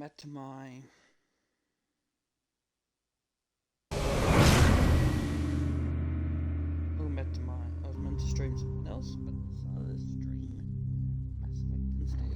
back to my I was meant to stream something else, but decided to stream Mass Effect instead.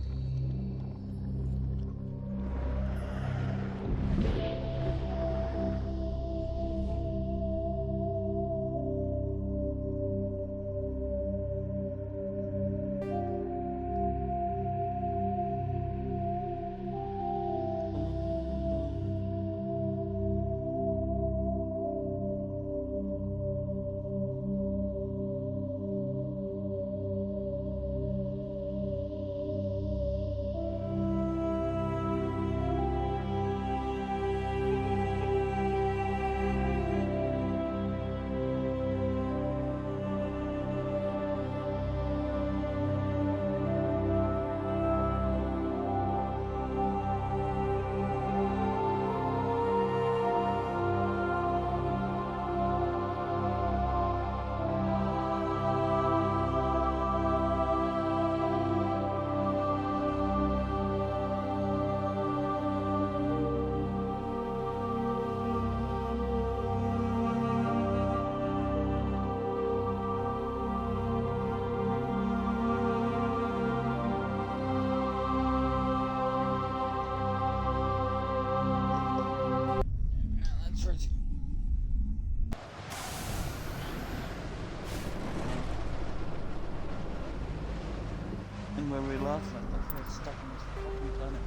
And where we last left, that's where it's stuck on this fucking planet.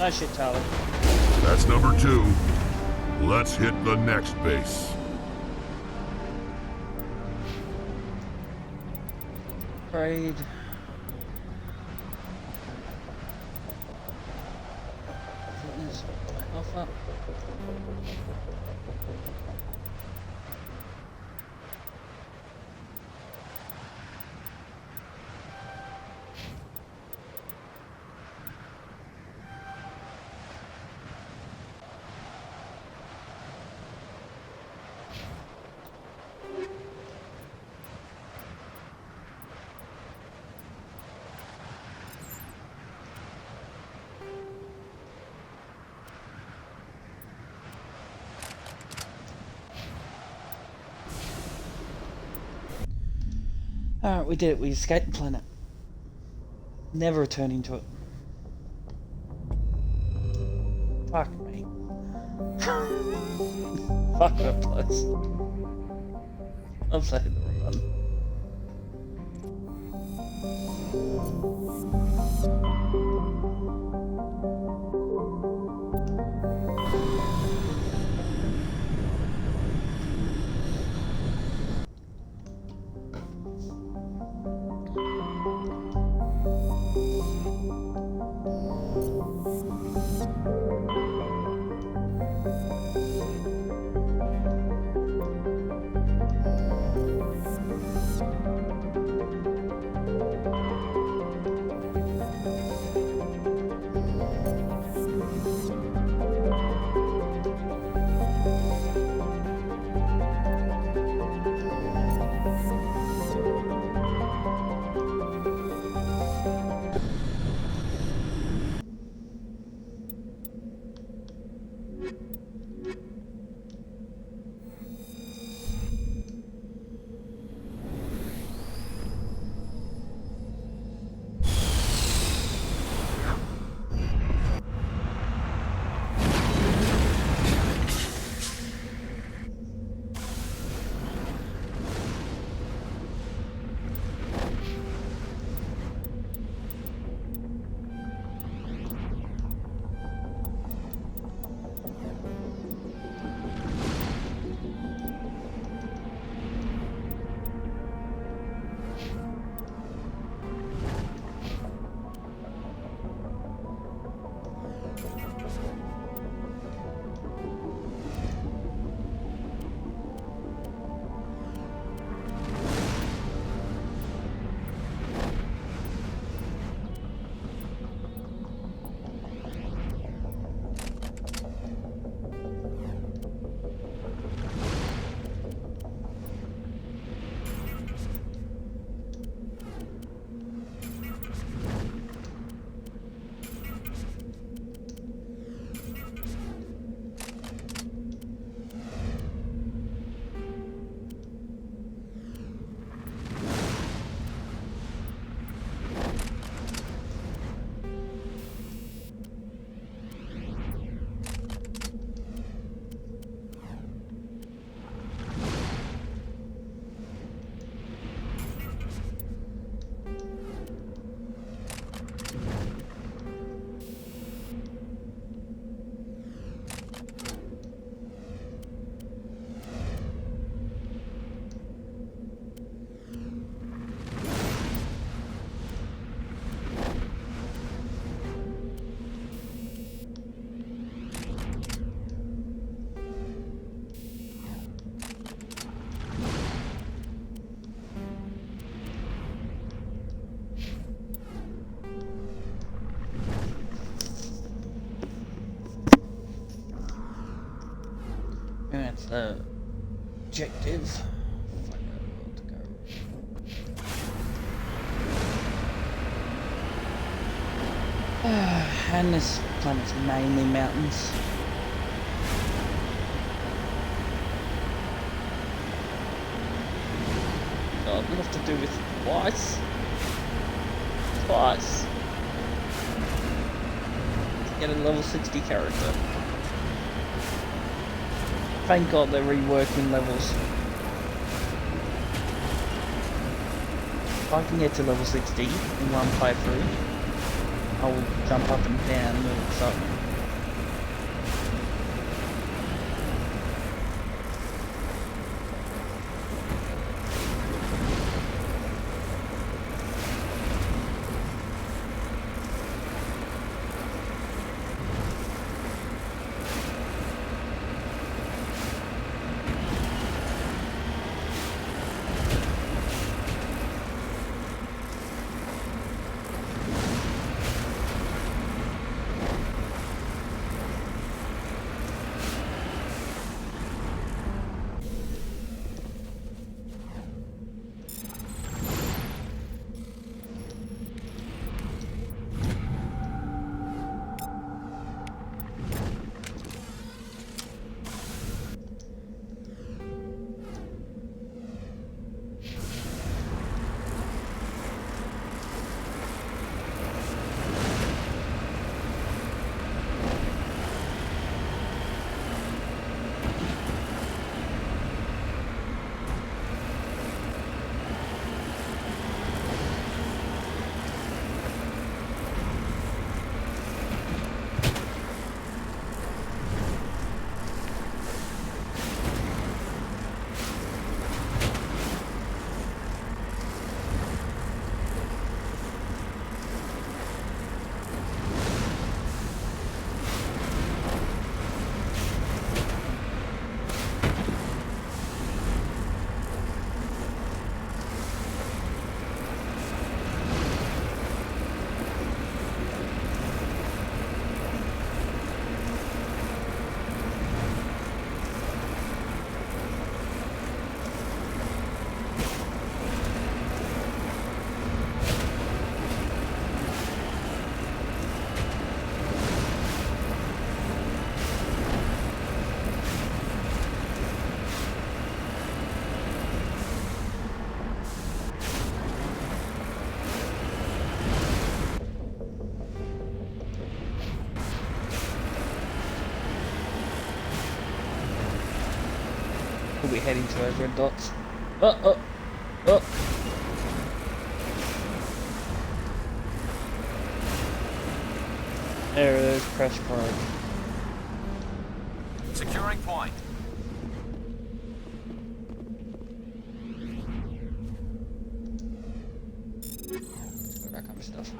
Nice shit, Tyler. That's number 2. Let's hit the next base. Raid. Fitness. Alpha. Alright, we did it. We escaped the planet. Never returning to it. Fuck me. Fuck that place. I'm saying the wrong one. That's the objective. Find out where to go. And this planet's mainly mountains. God, we'll have to do this twice. Twice. To get a level 60 character. Thank God they're reworking levels. If I can get to level 60 in one playthrough, I will jump up and down and all of a sudden. We'll be heading to those red dots. Oh. There it is, crash probe. Securing point. Let's go back on stuff.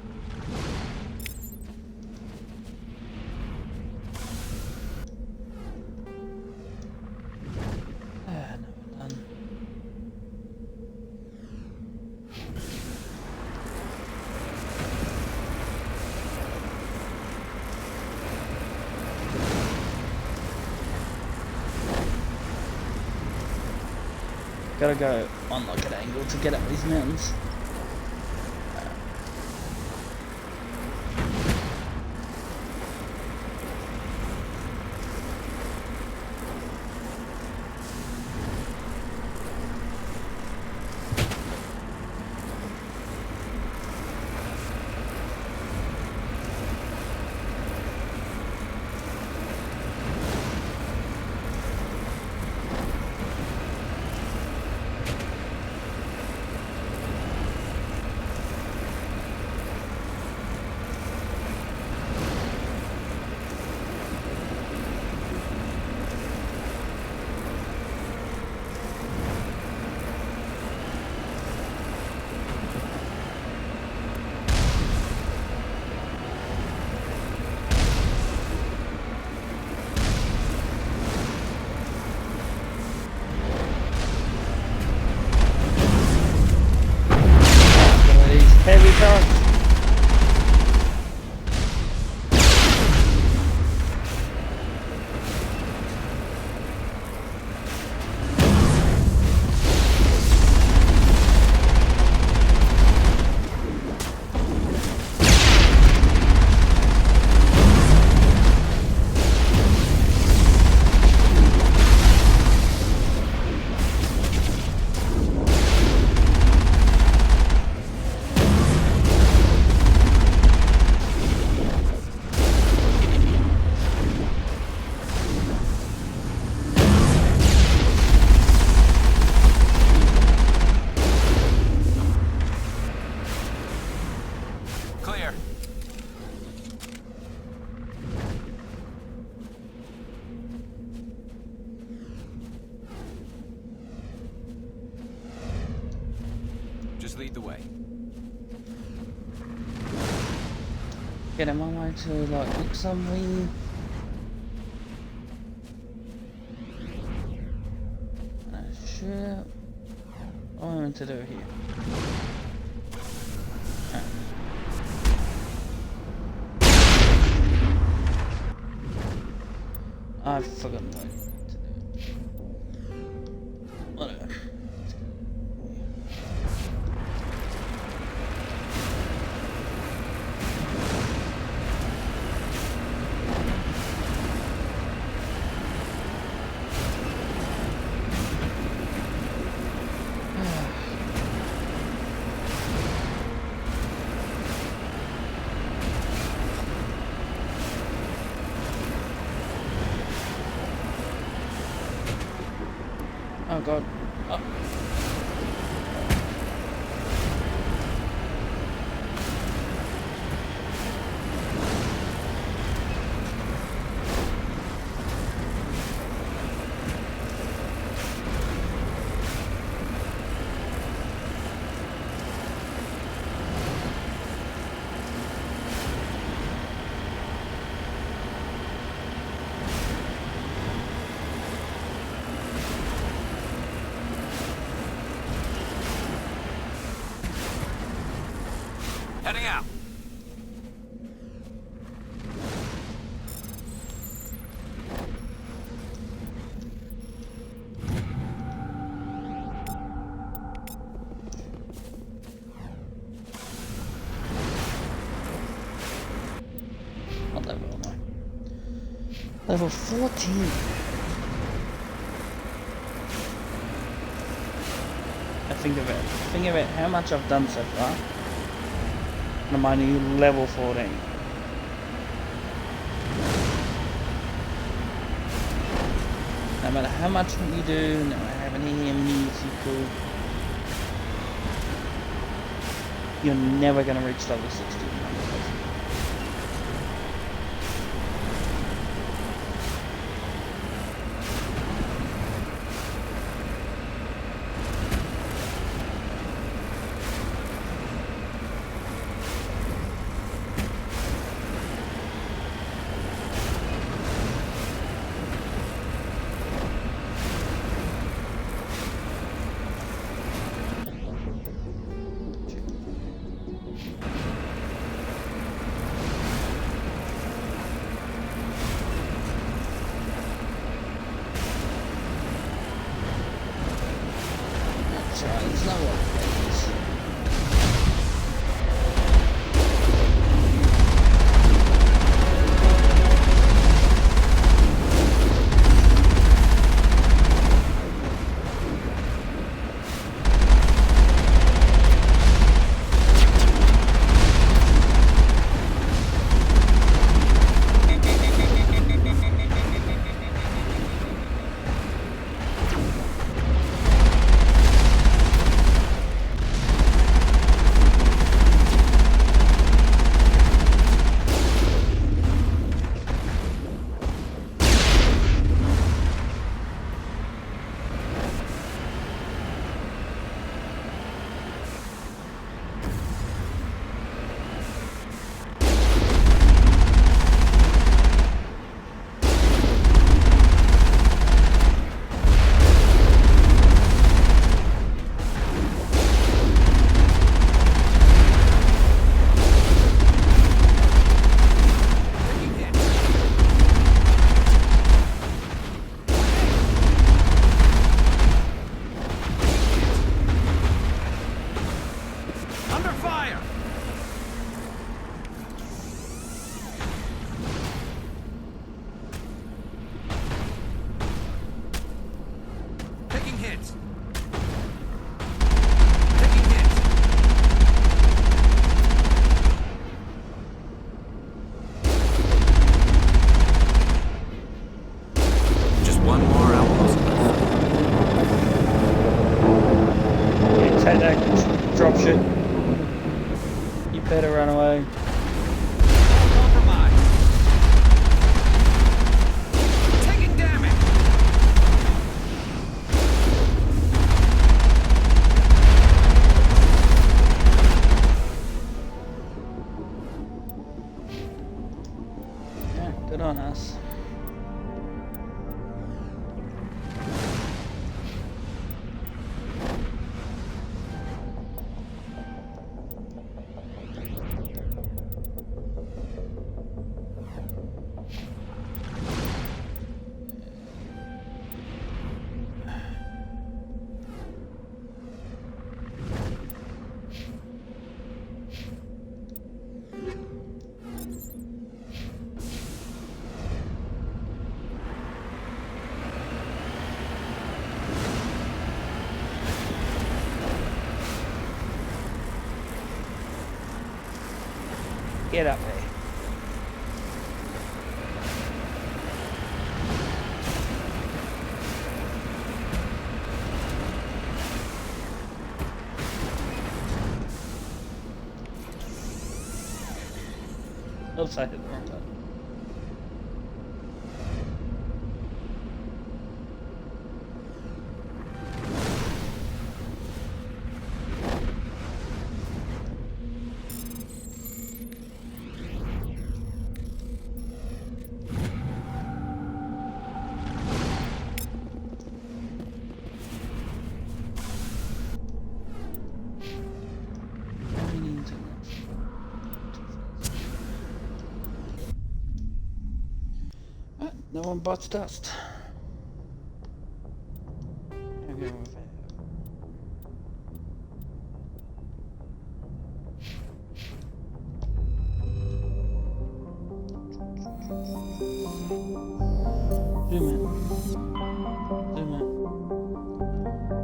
Gotta go on like an angle to get up these mountains. Heavy trucks. Clear. Just lead the way. Get him on my way to like look somewhere. Sure. What am I meant to do here? I've forgotten what to do. Whatever. Oh god. Oh. Heading out. Not level, no. Level 14. Think of it, how much I've done so far. And I'm only level 14. No matter how much you do, no matter how many musical, you're never going to reach level 60. There's no one. Dropship. You better run away. Compromise. Taking damage. Yeah, good on us. Get up there. Oops, I hit the wrong button. No one bites dust. Okay, zoom in. Zoom in. And now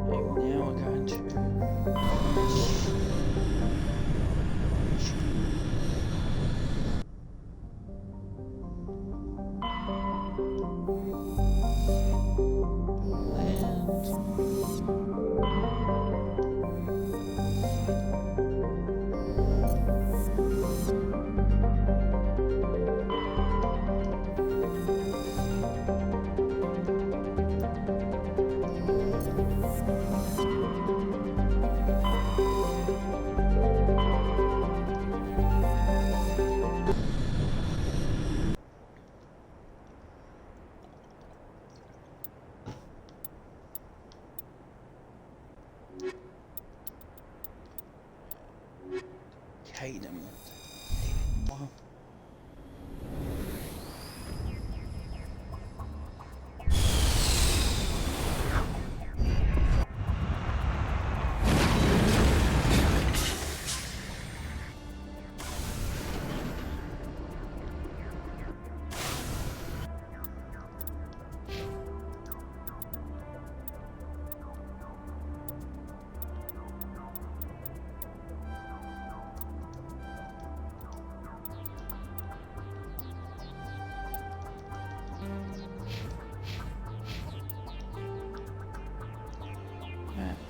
we're going to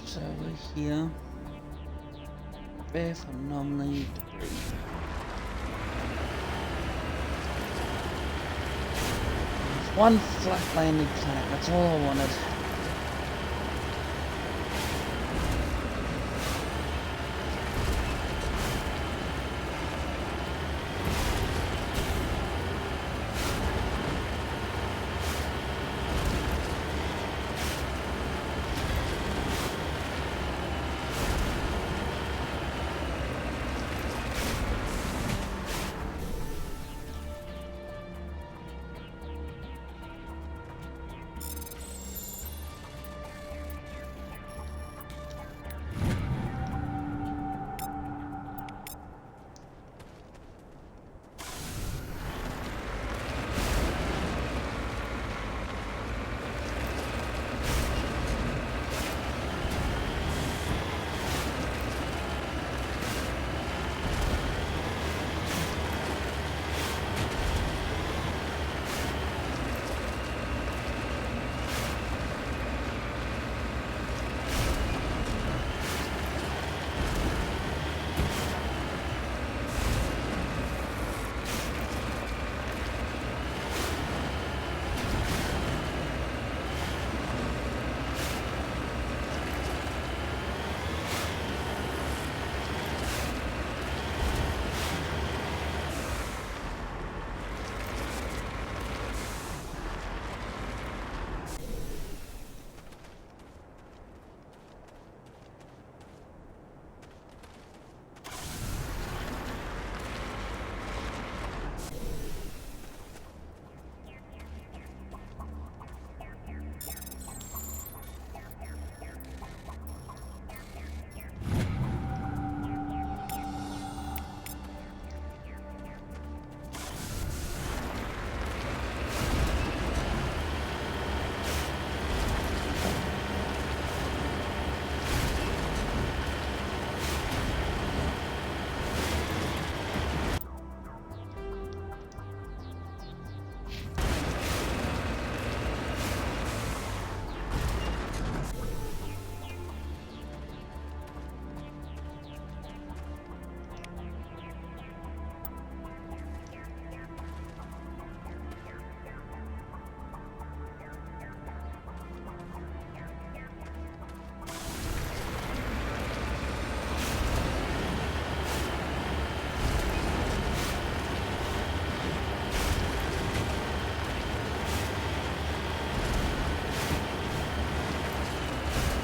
So we're here. Prepare for anomaly debris. One flat landing planet, that's all I wanted.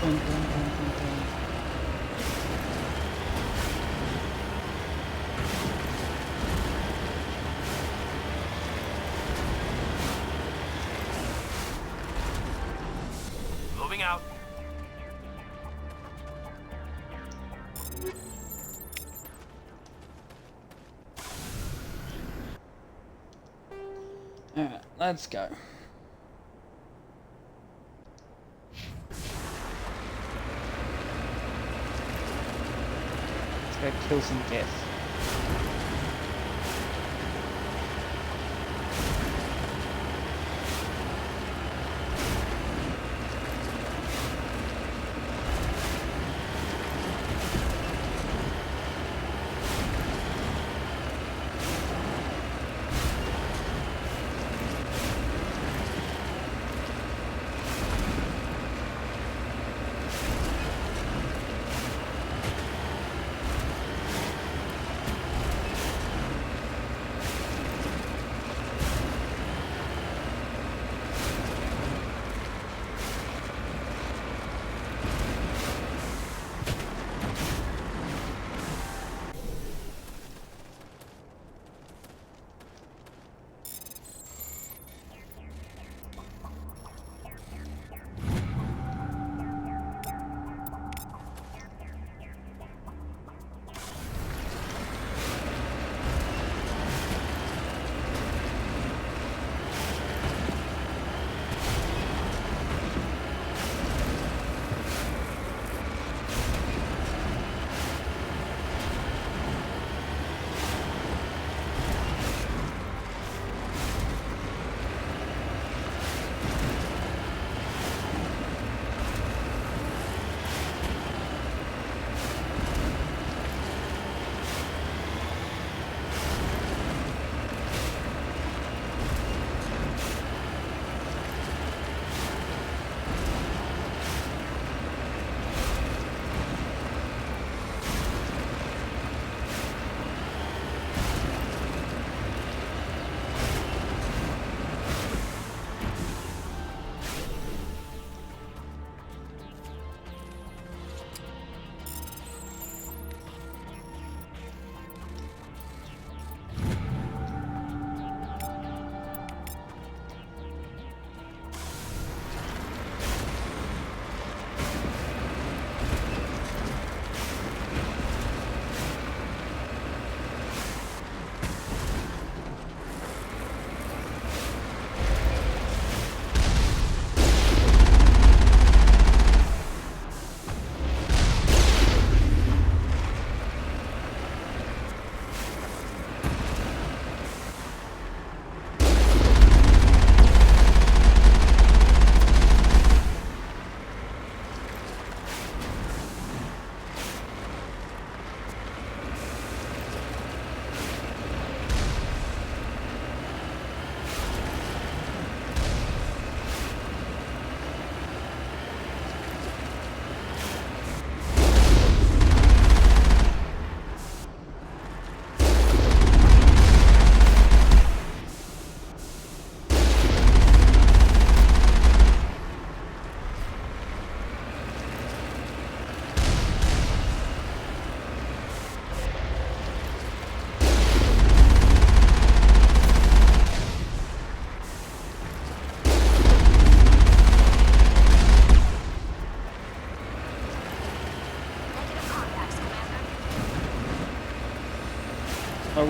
Dun, dun, dun, dun, dun. Moving out. Alright, let's go. Let's go kill some Geth.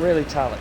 really tally.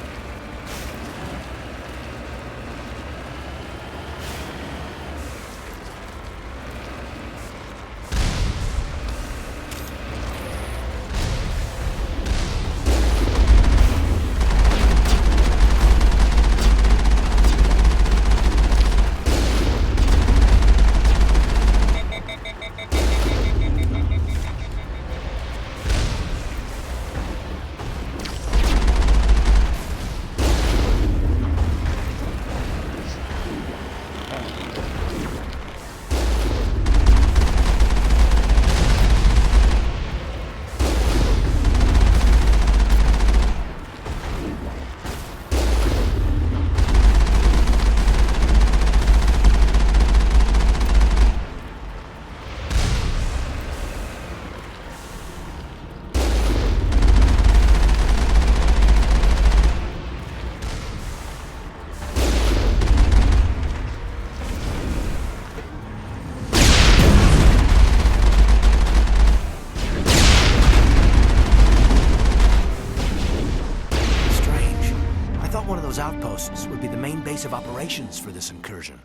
Outposts would be the main base of operations for this incursion.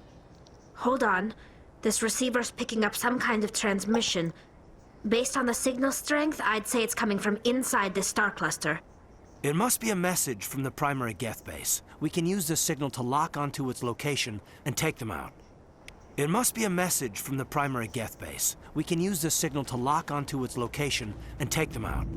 Hold on. This receiver's picking up some kind of transmission. Based on the signal strength, I'd say it's coming from inside this star cluster. It must be a message from the primary Geth base. We can use this signal to lock onto its location and take them out. It must be a message from the primary Geth base. We can use this signal to lock onto its location and take them out.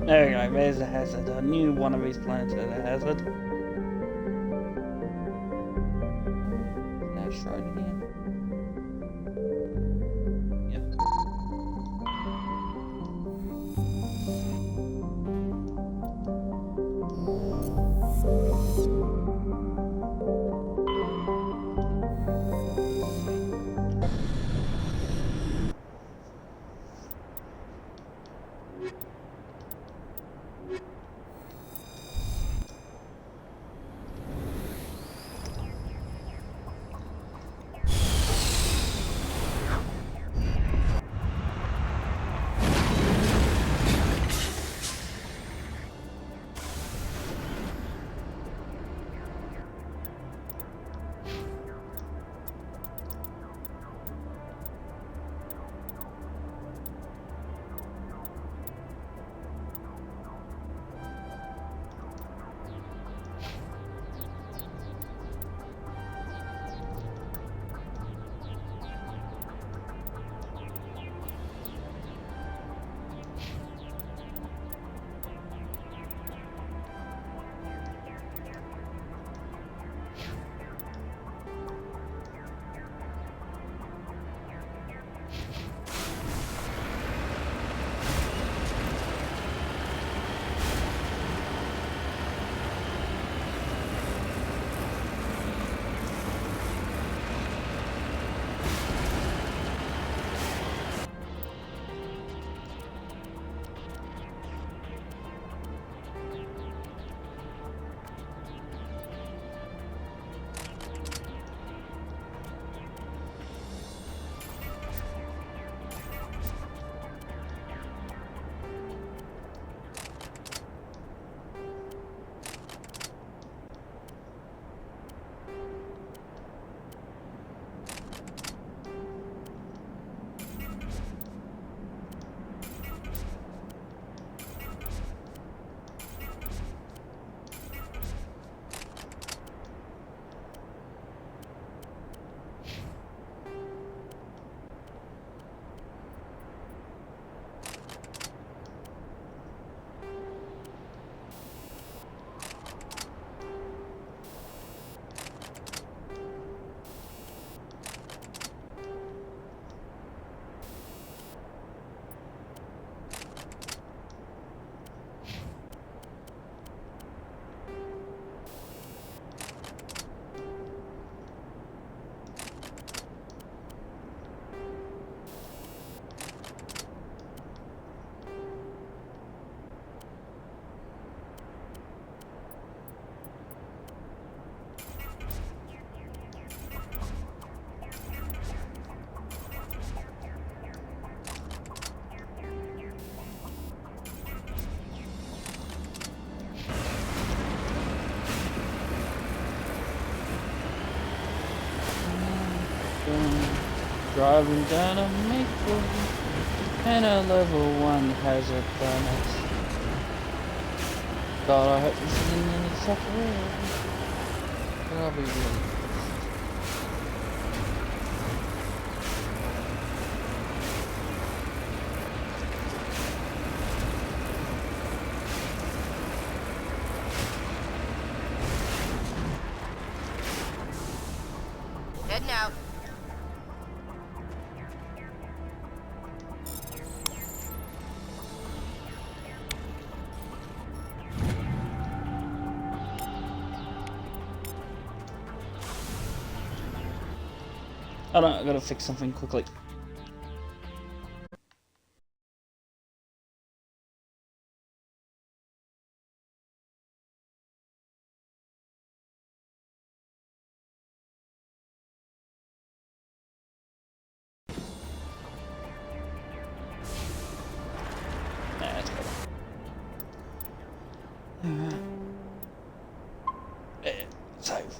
There we go, there's a hazard. I knew one of these planets had a hazard. That's right here. Yep. Driving down a Mako, and a level 1 hazard bonus. God, I hope this isn't in the software. That'll be really good. Heading out. Hold on, I gotta fix something quickly. Nah, that's better. Save.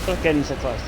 Stop getting so close.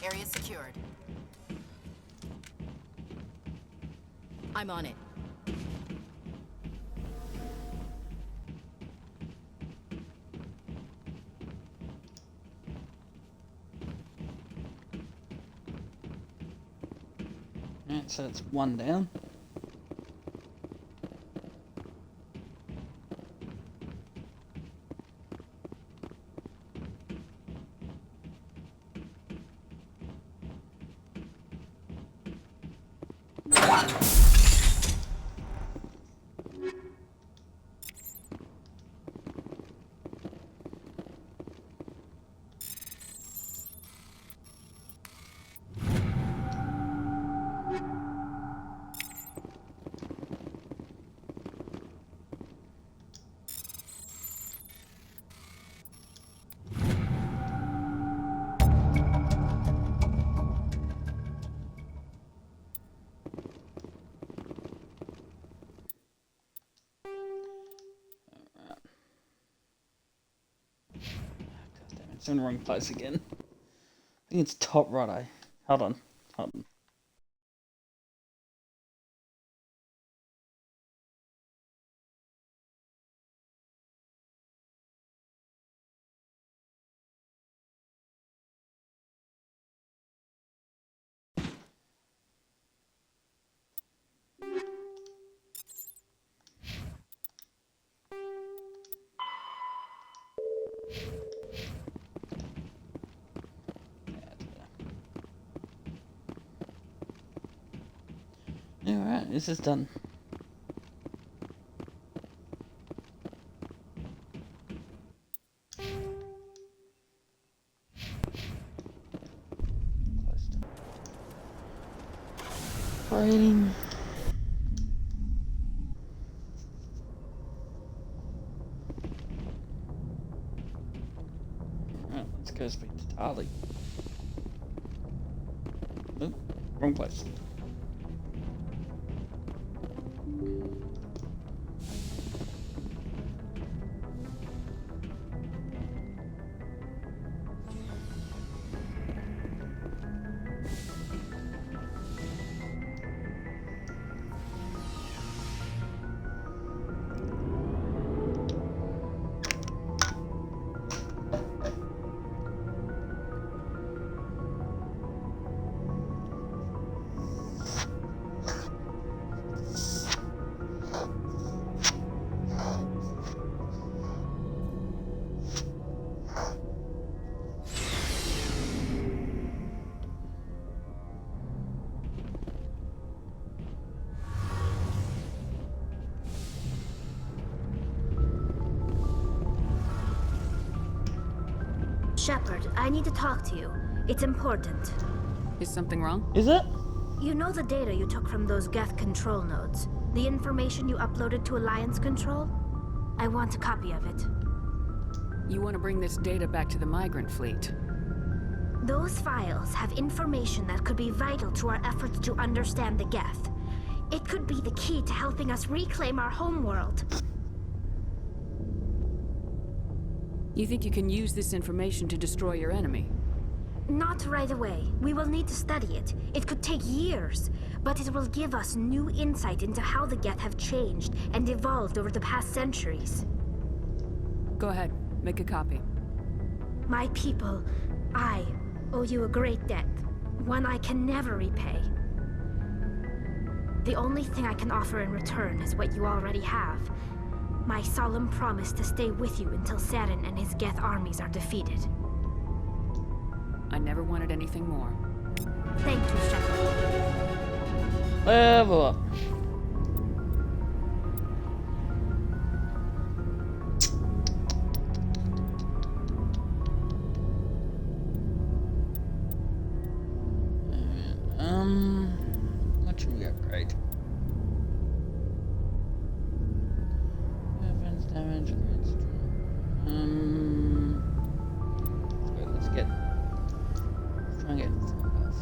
Area secured. I'm on it. Alright, so it's one down. It's in the wrong place again. I think it's top right. Hold on. Hold on. Alright, this is done. Close to operating. Alright, let's go speak to Tali. Nope, wrong place. Shepard, I need to talk to you. It's important. Is something wrong? Is it? You know the data you took from those Geth control nodes? The information you uploaded to Alliance Control? I want a copy of it. You want to bring this data back to the migrant fleet? Those files have information that could be vital to our efforts to understand the Geth. It could be the key to helping us reclaim our homeworld. You think you can use this information to destroy your enemy? Not right away. We will need to study it. It could take years, but it will give us new insight into how the Geth have changed and evolved over the past centuries. Go ahead, make a copy. My people, I owe you a great debt, one I can never repay. The only thing I can offer in return is what you already have. My solemn promise to stay with you until Saren and his Geth armies are defeated. I never wanted anything more. Thank you, Shepard. Level up. What should we upgrade? Weapons damage, great strength. Let's try and get full health.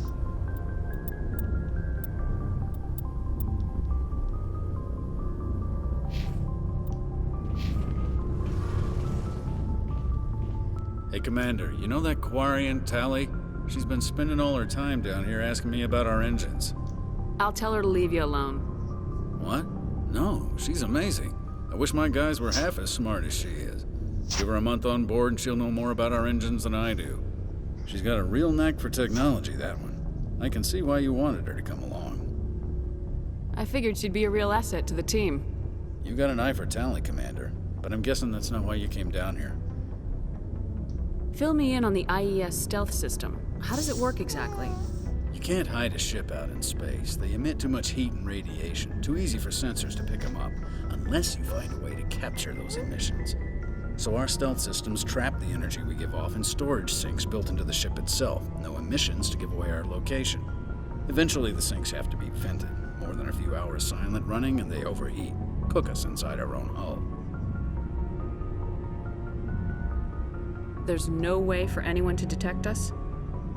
Hey, Commander, you know that Quarian, Tally? She's been spending all her time down here asking me about our engines. I'll tell her to leave you alone. What? No, she's amazing. I wish my guys were half as smart as she is. Give her a month on board and she'll know more about our engines than I do. She's got a real knack for technology, that one. I can see why you wanted her to come along. I figured she'd be a real asset to the team. You got an eye for Tally, Commander, but I'm guessing that's not why you came down here. Fill me in on the IES stealth system. How does it work exactly? You can't hide a ship out in space. They emit too much heat and radiation. Too easy for sensors to pick them up, unless you find a way to capture those emissions. So our stealth systems trap the energy we give off in storage sinks built into the ship itself. No emissions to give away our location. Eventually the sinks have to be vented. More than a few hours silent running and they overheat. Cook us inside our own hull. There's no way for anyone to detect us?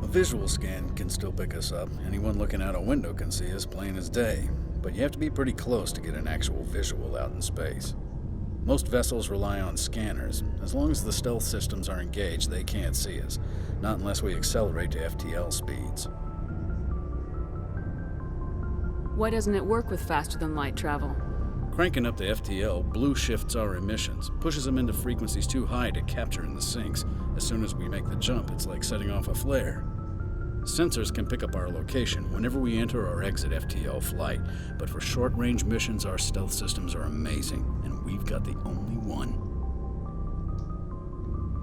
A visual scan can still pick us up. Anyone looking out a window can see us plain as day. But you have to be pretty close to get an actual visual out in space. Most vessels rely on scanners. As long as the stealth systems are engaged, they can't see us. Not unless we accelerate to FTL speeds. Why doesn't it work with faster-than-light travel? Cranking up the FTL blue shifts our emissions, pushes them into frequencies too high to capture in the sinks. As soon as we make the jump, it's like setting off a flare. Sensors can pick up our location whenever we enter or exit FTL flight, but for short-range missions, our stealth systems are amazing, and we've got the only one.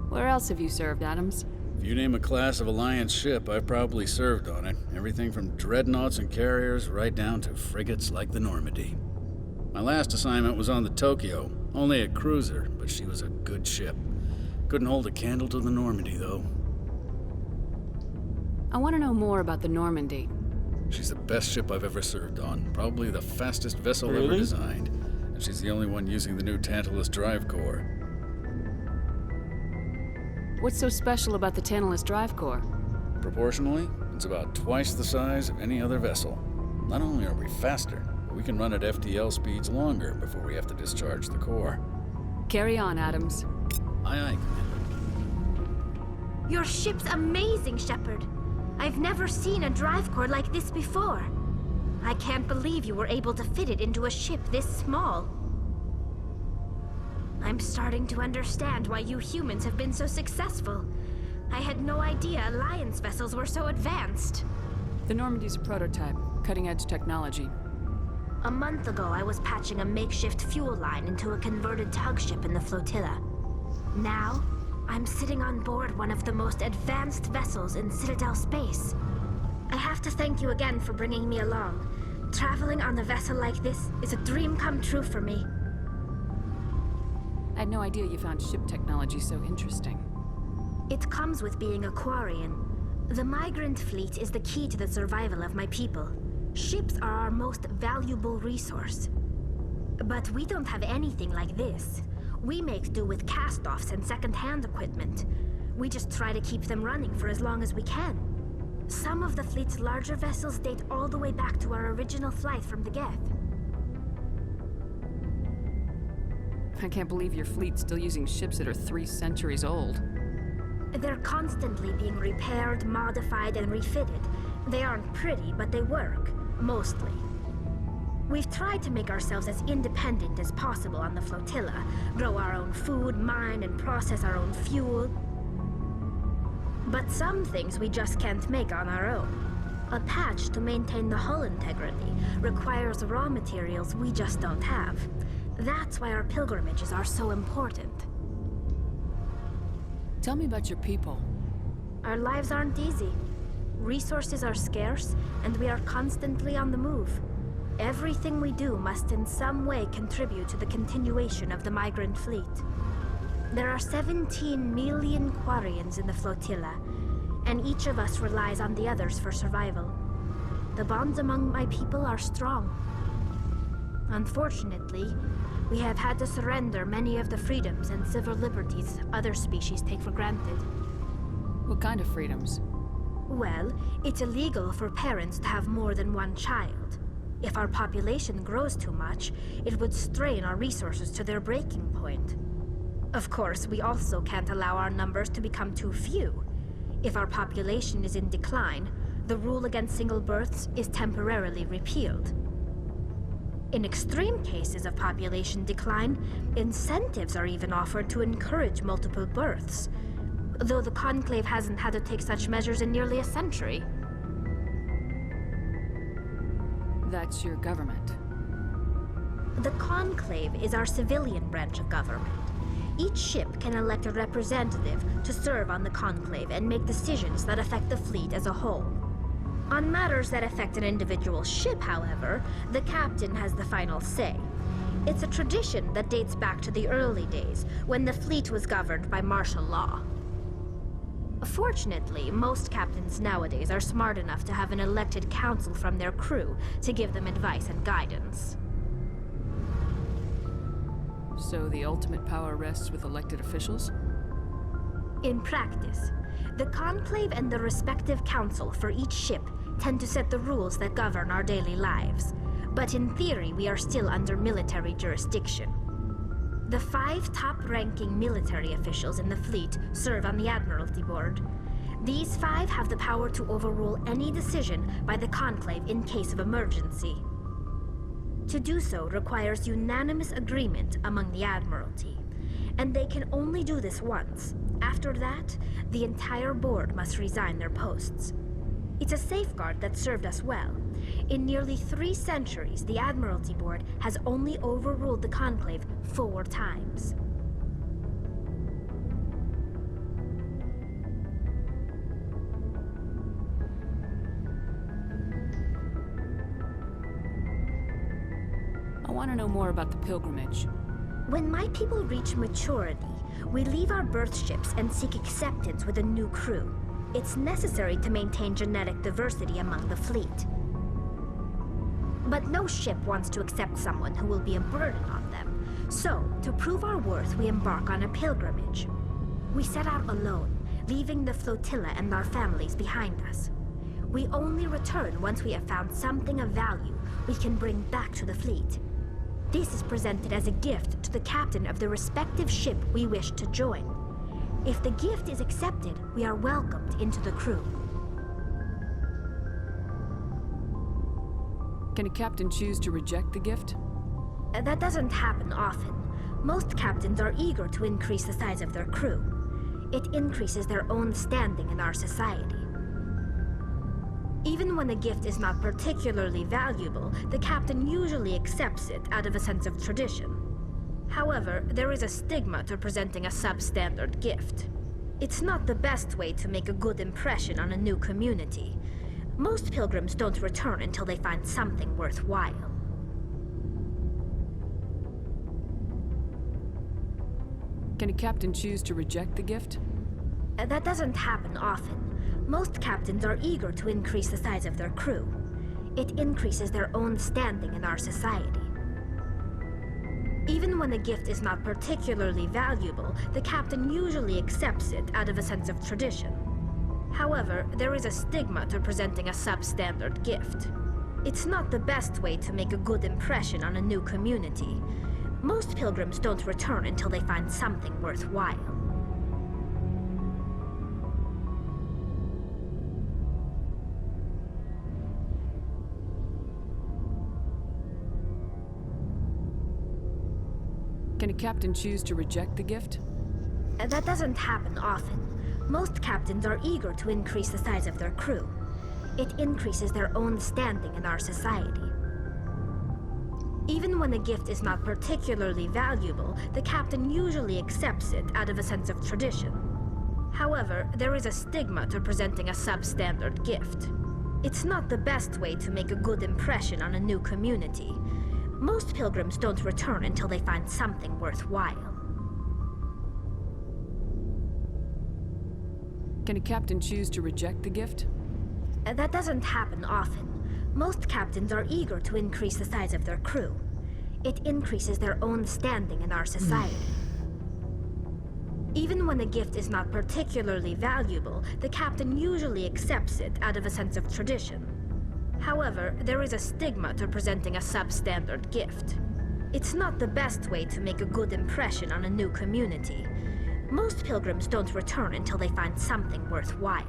Where else have you served, Adams? If you name a class of Alliance ship, I've probably served on it. Everything from dreadnoughts and carriers right down to frigates like the Normandy. My last assignment was on the Tokyo, only a cruiser, but she was a good ship. Couldn't hold a candle to the Normandy, though. I want to know more about the Normandy. She's the best ship I've ever served on, probably the fastest vessel ever designed, and she's the only one using the new Tantalus drive core. What's so special about the Tantalus drive core? Proportionally, it's about twice the size of any other vessel. Not only are we faster, but we can run at FTL speeds longer before we have to discharge the core. Carry on, Adams. Aye, aye, Commander. Your ship's amazing, Shepard. I've never seen a drive core like this before. I can't believe you were able to fit it into a ship this small. I'm starting to understand why you humans have been so successful. I had no idea Alliance vessels were so advanced. The Normandy's a prototype, cutting-edge technology. A month ago, I was patching a makeshift fuel line into a converted tug ship in the flotilla. Now, I'm sitting on board one of the most advanced vessels in Citadel space. I have to thank you again for bringing me along. Traveling on a vessel like this is a dream come true for me. I had no idea you found ship technology so interesting. It comes with being a Quarian. The migrant fleet is the key to the survival of my people. Ships are our most valuable resource. But we don't have anything like this. We make do with cast-offs and second-hand equipment. We just try to keep them running for as long as we can. Some of the fleet's larger vessels date all the way back to our original flight from the Geth. I can't believe your fleet's still using ships that are 3 centuries old. They're constantly being repaired, modified, and refitted. They aren't pretty, but they work. Mostly. We've tried to make ourselves as independent as possible on the flotilla, grow our own food, mine and process our own fuel. But some things we just can't make on our own. A patch to maintain the hull integrity requires raw materials we just don't have. That's why our pilgrimages are so important. Tell me about your people. Our lives aren't easy. Resources are scarce, and we are constantly on the move. Everything we do must in some way contribute to the continuation of the migrant fleet. There are 17 million Quarians in the flotilla, and each of us relies on the others for survival. The bonds among my people are strong. Unfortunately, we have had to surrender many of the freedoms and civil liberties other species take for granted. What kind of freedoms? Well, it's illegal for parents to have more than one child. If our population grows too much, it would strain our resources to their breaking point. Of course, we also can't allow our numbers to become too few. If our population is in decline, the rule against single births is temporarily repealed. In extreme cases of population decline, incentives are even offered to encourage multiple births, though the Conclave hasn't had to take such measures in nearly a century. That's your government. The Conclave is our civilian branch of government. Each ship can elect a representative to serve on the Conclave and make decisions that affect the fleet as a whole. On matters that affect an individual ship, however, the captain has the final say. It's a tradition that dates back to the early days, when the fleet was governed by martial law. Fortunately, most captains nowadays are smart enough to have an elected council from their crew to give them advice and guidance. So the ultimate power rests with elected officials? In practice, the Conclave and the respective council for each ship tend to set the rules that govern our daily lives. But in theory, we are still under military jurisdiction. The 5 top-ranking military officials in the fleet serve on the Admiralty Board. These 5 have the power to overrule any decision by the Conclave in case of emergency. To do so requires unanimous agreement among the Admiralty, and they can only do this once. After that, the entire board must resign their posts. It's a safeguard that served us well. In nearly 3 centuries, the Admiralty Board has only overruled the Conclave 4 times. I want to know more about the pilgrimage. When my people reach maturity, we leave our birth ships and seek acceptance with a new crew. It's necessary to maintain genetic diversity among the fleet. But no ship wants to accept someone who will be a burden on them. So, to prove our worth, we embark on a pilgrimage. We set out alone, leaving the flotilla and our families behind us. We only return once we have found something of value we can bring back to the fleet. This is presented as a gift to the captain of the respective ship we wish to join. If the gift is accepted, we are welcomed into the crew. Can a captain choose to reject the gift? That doesn't happen often. Most captains are eager to increase the size of their crew. It increases their own standing in our society. Even when a gift is not particularly valuable, the captain usually accepts it out of a sense of tradition. However, there is a stigma to presenting a substandard gift. It's not the best way to make a good impression on a new community. Most pilgrims don't return until they find something worthwhile. Can a captain choose to reject the gift? That doesn't happen often. Most captains are eager to increase the size of their crew. It increases their own standing in our society. Even when a gift is not particularly valuable, the captain usually accepts it out of a sense of tradition. However, there is a stigma to presenting a substandard gift. It's not the best way to make a good impression on a new community. Most pilgrims don't return until they find something worthwhile. Can a captain choose to reject the gift? That doesn't happen often. Most captains are eager to increase the size of their crew. It increases their own standing in our society. Even when a gift is not particularly valuable, the captain usually accepts it out of a sense of tradition. However, there is a stigma to presenting a substandard gift. It's not the best way to make a good impression on a new community. Most pilgrims don't return until they find something worthwhile. Can a captain choose to reject the gift? That doesn't happen often. Most captains are eager to increase the size of their crew. It increases their own standing in our society. Even when a gift is not particularly valuable, the captain usually accepts it out of a sense of tradition. However, there is a stigma to presenting a substandard gift. It's not the best way to make a good impression on a new community. Most pilgrims don't return until they find something worthwhile.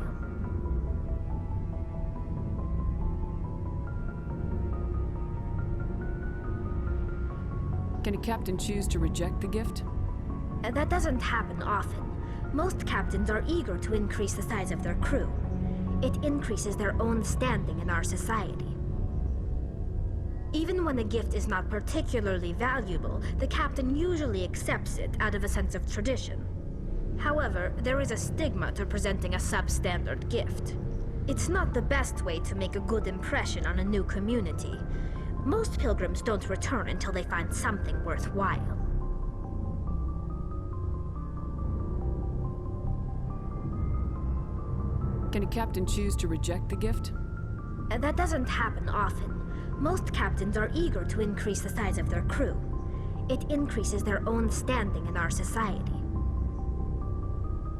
Can a captain choose to reject the gift? That doesn't happen often. Most captains are eager to increase the size of their crew. It increases their own standing in our society. Even when a gift is not particularly valuable, the captain usually accepts it out of a sense of tradition. However, there is a stigma to presenting a substandard gift. It's not the best way to make a good impression on a new community. Most pilgrims don't return until they find something worthwhile. Can a captain choose to reject the gift? That doesn't happen often. Most captains are eager to increase the size of their crew. It increases their own standing in our society.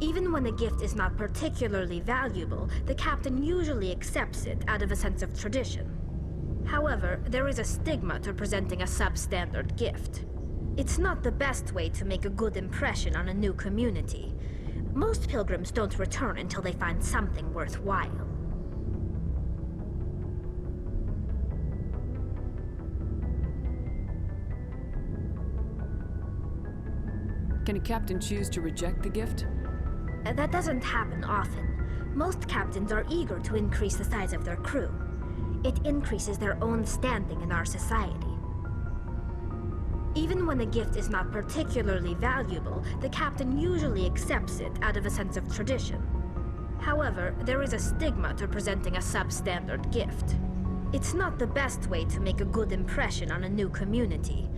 Even when a gift is not particularly valuable, the captain usually accepts it out of a sense of tradition. However, there is a stigma to presenting a substandard gift. It's not the best way to make a good impression on a new community. Most pilgrims don't return until they find something worthwhile. Can a captain choose to reject the gift? That doesn't happen often. Most captains are eager to increase the size of their crew. It increases their own standing in our society. Even when a gift is not particularly valuable, the captain usually accepts it out of a sense of tradition. However, there is a stigma to presenting a substandard gift. It's not the best way to make a good impression on a new community.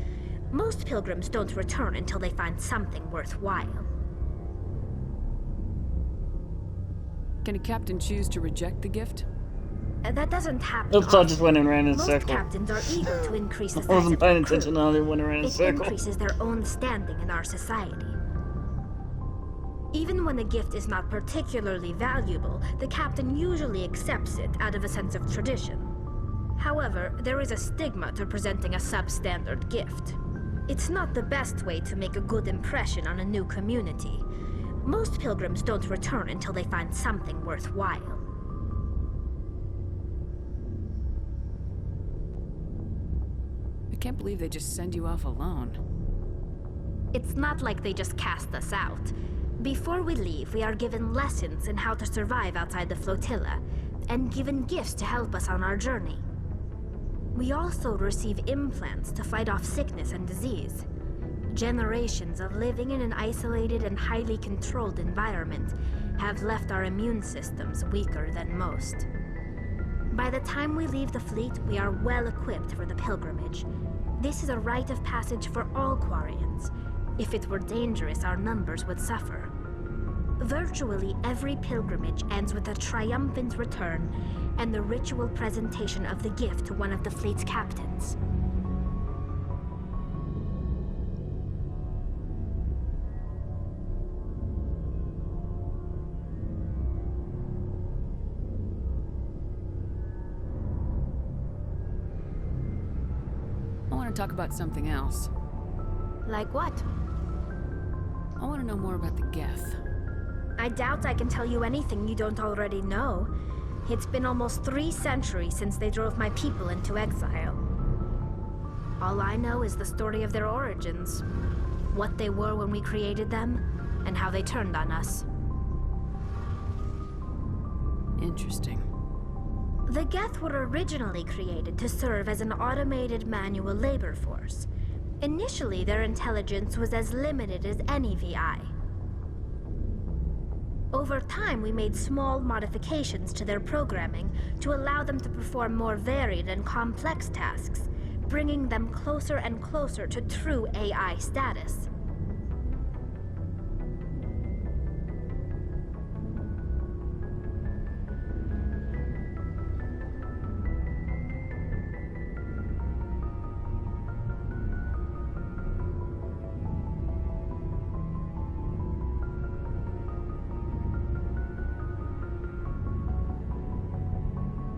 Most pilgrims don't return until they find something worthwhile. Can a captain choose to reject the gift? That doesn't happen Oops, I often. just went and ran in a Most circle. captains are eager to increase the I size wasn't of their paying crew. attention, I went around in a It circle. increases their own standing in our society. Even when a gift is not particularly valuable, the captain usually accepts it out of a sense of tradition. However, there is a stigma to presenting a substandard gift. It's not the best way to make a good impression on a new community. Most pilgrims don't return until they find something worthwhile. I can't believe they just send you off alone. It's not like they just cast us out. Before we leave, we are given lessons in how to survive outside the flotilla, and given gifts to help us on our journey. We also receive implants to fight off sickness and disease. Generations of living in an isolated and highly controlled environment have left our immune systems weaker than most. By the time we leave the fleet, we are well equipped for the pilgrimage. This is a rite of passage for all Quarians. If it were dangerous, our numbers would suffer. Virtually every pilgrimage ends with a triumphant return and the ritual presentation of the gift to one of the fleet's captains. I want to talk about something else. Like what? I want to know more about the Geth. I doubt I can tell you anything you don't already know. It's been almost 3 centuries since they drove my people into exile. All I know is the story of their origins. What they were when we created them, and how they turned on us. Interesting. The Geth were originally created to serve as an automated manual labor force. Initially, their intelligence was as limited as any VI. Over time, we made small modifications to their programming to allow them to perform more varied and complex tasks, bringing them closer and closer to true AI status.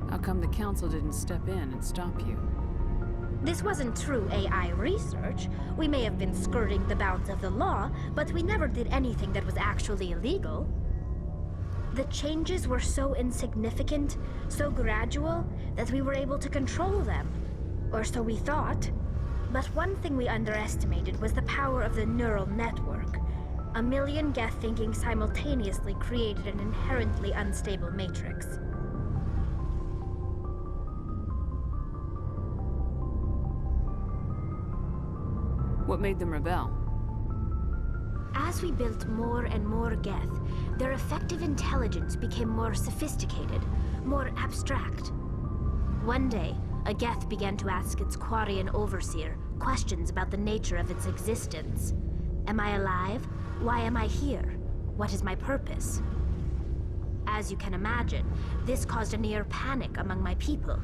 How come the Council didn't step in and stop you? This wasn't true AI research. We may have been skirting the bounds of the law, but we never did anything that was actually illegal. The changes were so insignificant, so gradual, that we were able to control them. Or so we thought. But one thing we underestimated was the power of the neural network. 1 million Geth thinking simultaneously created an inherently unstable matrix. What made them rebel? As we built more and more Geth, their effective intelligence became more sophisticated, more abstract. One day, a Geth began to ask its Quarian overseer questions about the nature of its existence. Am I alive? Why am I here? What is my purpose? As you can imagine, this caused a near panic among my people.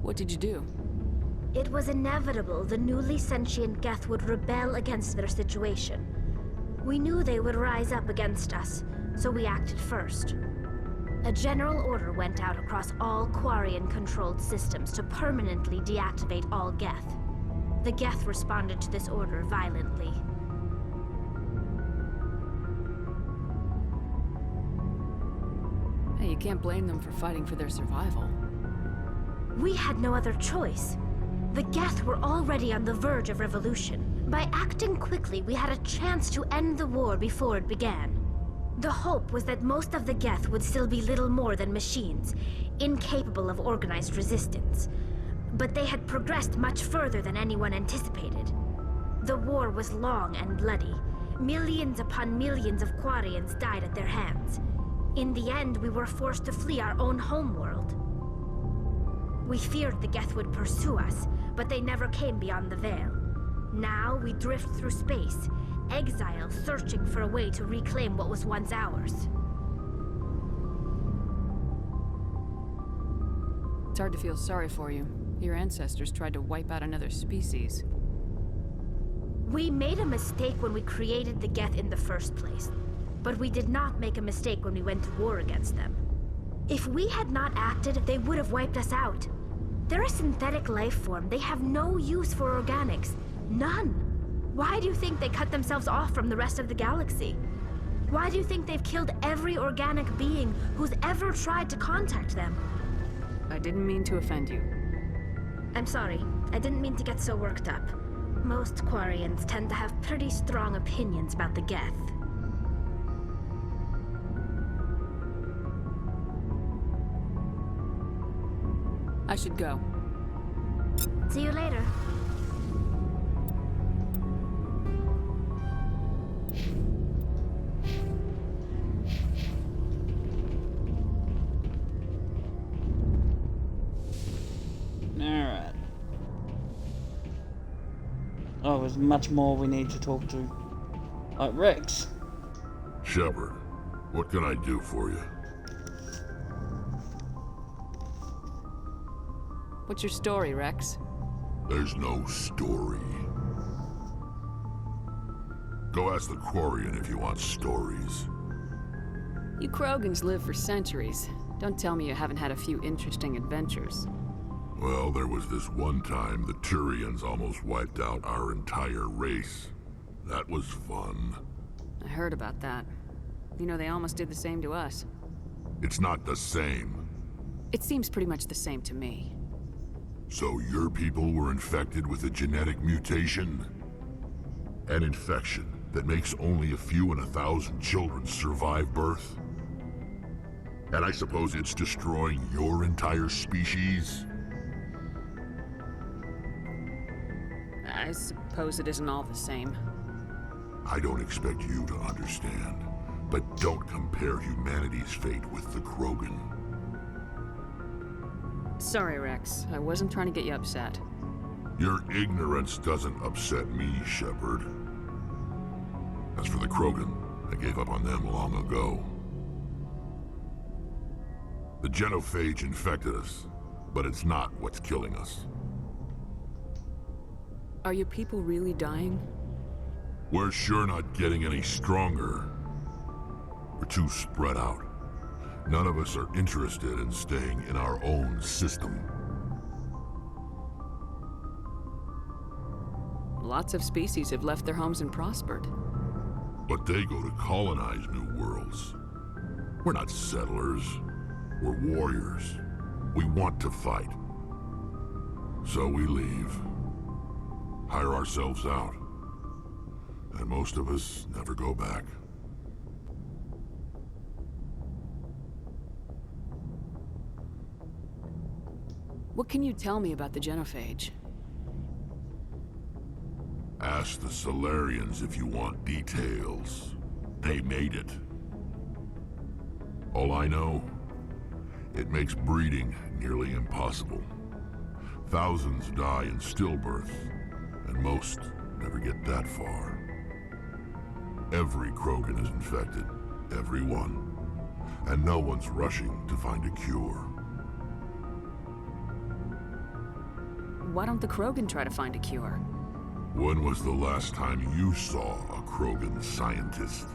What did you do? It was inevitable the newly sentient Geth would rebel against their situation. We knew they would rise up against us, so we acted first. A general order went out across all Quarian-controlled systems to permanently deactivate all Geth. The Geth responded to this order violently. Hey, you can't blame them for fighting for their survival. We had no other choice. The Geth were already on the verge of revolution. By acting quickly, we had a chance to end the war before it began. The hope was that most of the Geth would still be little more than machines, incapable of organized resistance. But they had progressed much further than anyone anticipated. The war was long and bloody. Millions upon millions of Quarians died at their hands. In the end, we were forced to flee our own homeworld. We feared the Geth would pursue us, but they never came beyond the Veil. Now we drift through space, exile searching for a way to reclaim what was once ours. It's hard to feel sorry for you. Your ancestors tried to wipe out another species. We made a mistake when we created the Geth in the first place, but we did not make a mistake when we went to war against them. If we had not acted, they would have wiped us out. They're a synthetic life form. They have no use for organics. None. Why do you think they cut themselves off from the rest of the galaxy? Why do you think they've killed every organic being who's ever tried to contact them? I didn't mean to offend you. I'm sorry. I didn't mean to get so worked up. Most Quarians tend to have pretty strong opinions about the Geth. I should go. See you later. Alright. Oh, there's much more we need to talk to. Rex. Shepard, what can I do for you? What's your story, Rex? There's no story. Go ask the Quarian if you want stories. You Krogans live for centuries. Don't tell me you haven't had a few interesting adventures. Well, there was this one time the Turians almost wiped out our entire race. That was fun. I heard about that. You know, they almost did the same to us. It's not the same. It seems pretty much the same to me. So your people were infected with a genetic mutation? An infection that makes only a few in 1,000 children survive birth? And I suppose it's destroying your entire species? I suppose it isn't all the same. I don't expect you to understand, but don't compare humanity's fate with the Krogan. Sorry, Rex. I wasn't trying to get you upset. Your ignorance doesn't upset me, Shepard. As for the Krogan, I gave up on them long ago. The genophage infected us, but it's not what's killing us. Are your people really dying? We're sure not getting any stronger. We're too spread out. None of us are interested in staying in our own system. Lots of species have left their homes and prospered. But they go to colonize new worlds. We're not settlers. We're warriors. We want to fight. So we leave. Hire ourselves out. And most of us never go back. What can you tell me about the genophage? Ask the Solarians if you want details. They made it. All I know, it makes breeding nearly impossible. Thousands die in stillbirth, and most never get that far. Every Krogan is infected, every one. And no one's rushing to find a cure. Why don't the Krogan try to find a cure? When was the last time you saw a Krogan scientist?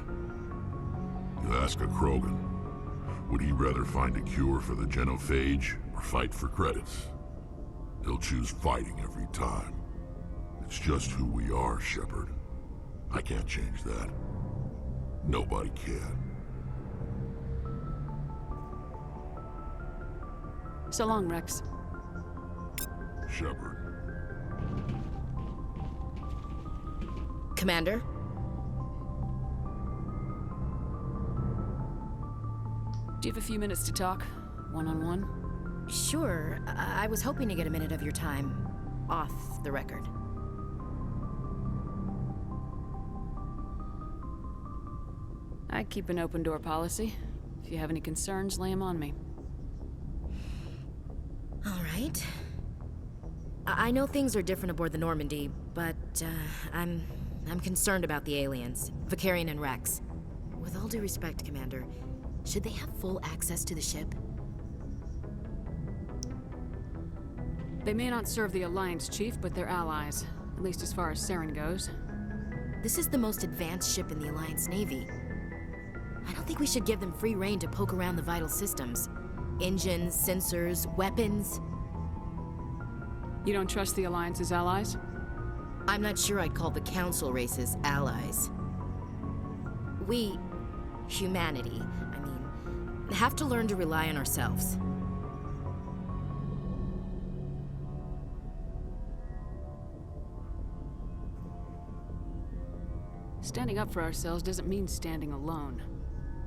You ask a Krogan, would he rather find a cure for the genophage or fight for credits? He'll choose fighting every time. It's just who we are, Shepard. I can't change that. Nobody can. So long, Rex. Shepard. Commander? Do you have a few minutes to talk? One-on-one? Sure. I was hoping to get a minute of your time off the record. I keep an open door policy. If you have any concerns, lay them on me. All right. I know things are different aboard the Normandy, but I'm concerned about the aliens, Vicarian and Rex. With all due respect, Commander, should they have full access to the ship? They may not serve the Alliance, Chief, but they're allies. At least as far as Saren goes. This is the most advanced ship in the Alliance Navy. I don't think we should give them free rein to poke around the vital systems. Engines, sensors, weapons. You don't trust the Alliance's allies? I'm not sure I'd call the Council races allies. We, humanity, have to learn to rely on ourselves. Standing up for ourselves doesn't mean standing alone.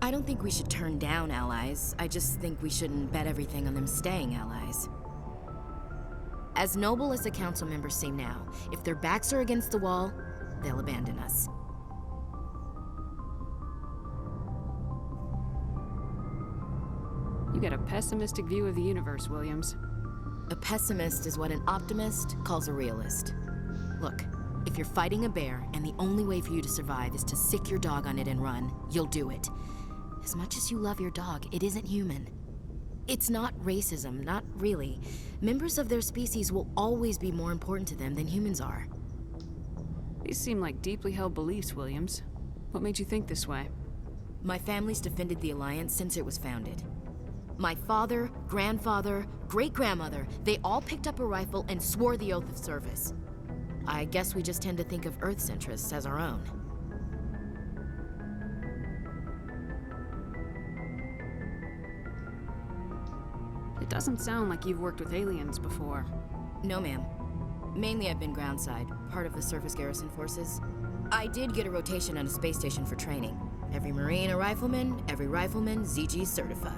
I don't think we should turn down allies. I just think we shouldn't bet everything on them staying allies. As noble as the council members seem now, if their backs are against the wall, they'll abandon us. You got a pessimistic view of the universe, Williams. A pessimist is what an optimist calls a realist. Look, if you're fighting a bear and the only way for you to survive is to sick your dog on it and run, you'll do it. As much as you love your dog, it isn't human. It's not racism, not really. Members of their species will always be more important to them than humans are. These seem like deeply held beliefs, Williams. What made you think this way? My family's defended the Alliance since it was founded. My father, grandfather, great-grandmother, they all picked up a rifle and swore the oath of service. I guess we just tend to think of Earth's interests as our own. It doesn't sound like you've worked with aliens before. No, ma'am. Mainly I've been groundside, part of the surface garrison forces. I did get a rotation on a space station for training. Every Marine a rifleman, every rifleman ZG certified.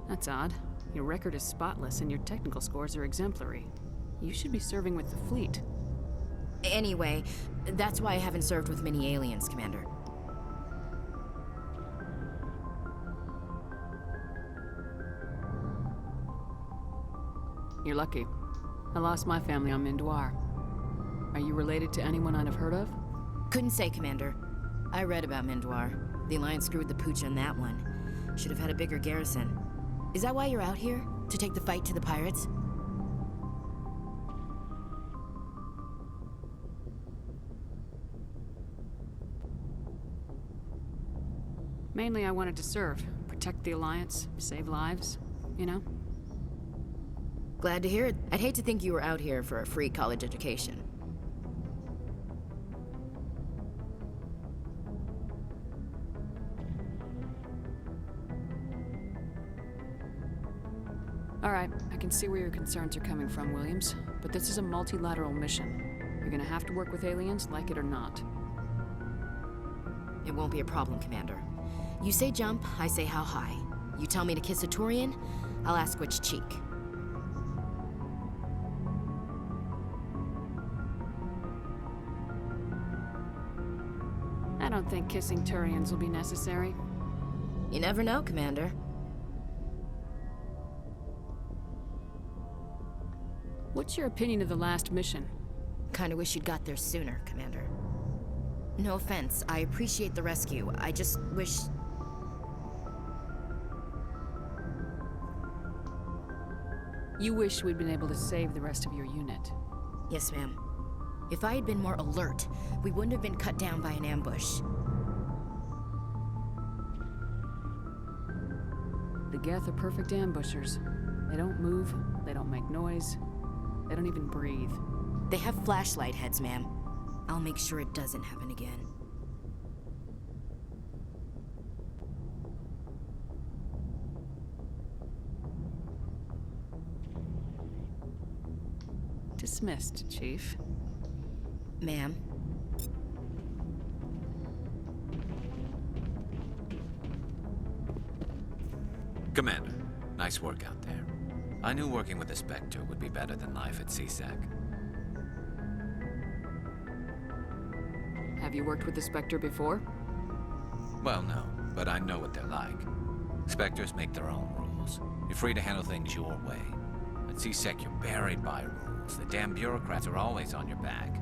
That's odd. Your record is spotless and your technical scores are exemplary. You should be serving with the fleet. Anyway, that's why I haven't served with many aliens, Commander. You're lucky. I lost my family on Mindoir. Are you related to anyone I'd have heard of? Couldn't say, Commander. I read about Mindoir. The Alliance screwed the pooch on that one. Should have had a bigger garrison. Is that why you're out here? To take the fight to the pirates? Mainly I wanted to serve. Protect the Alliance, save lives, you know? Glad to hear it. I'd hate to think you were out here for a free college education. All right, I can see where your concerns are coming from, Williams. But this is a multilateral mission. You're gonna have to work with aliens, like it or not. It won't be a problem, Commander. You say jump, I say how high. You tell me to kiss a Turian, I'll ask which cheek. I don't think kissing Turians will be necessary. You never know, Commander. What's your opinion of the last mission? Kinda wish you'd got there sooner, Commander. No offense, I appreciate the rescue. I just wish... You wish we'd been able to save the rest of your unit. Yes, ma'am. If I had been more alert, we wouldn't have been cut down by an ambush. The Geth are perfect ambushers. They don't move, they don't make noise, they don't even breathe. They have flashlight heads, ma'am. I'll make sure it doesn't happen again. Dismissed, Chief. Ma'am. Commander, nice work out there. I knew working with the Spectre would be better than life at CSEC. Have you worked with the Spectre before? Well, no, but I know what they're like. Spectres make their own rules. You're free to handle things your way. At CSEC, you're buried by rules. The damn bureaucrats are always on your back.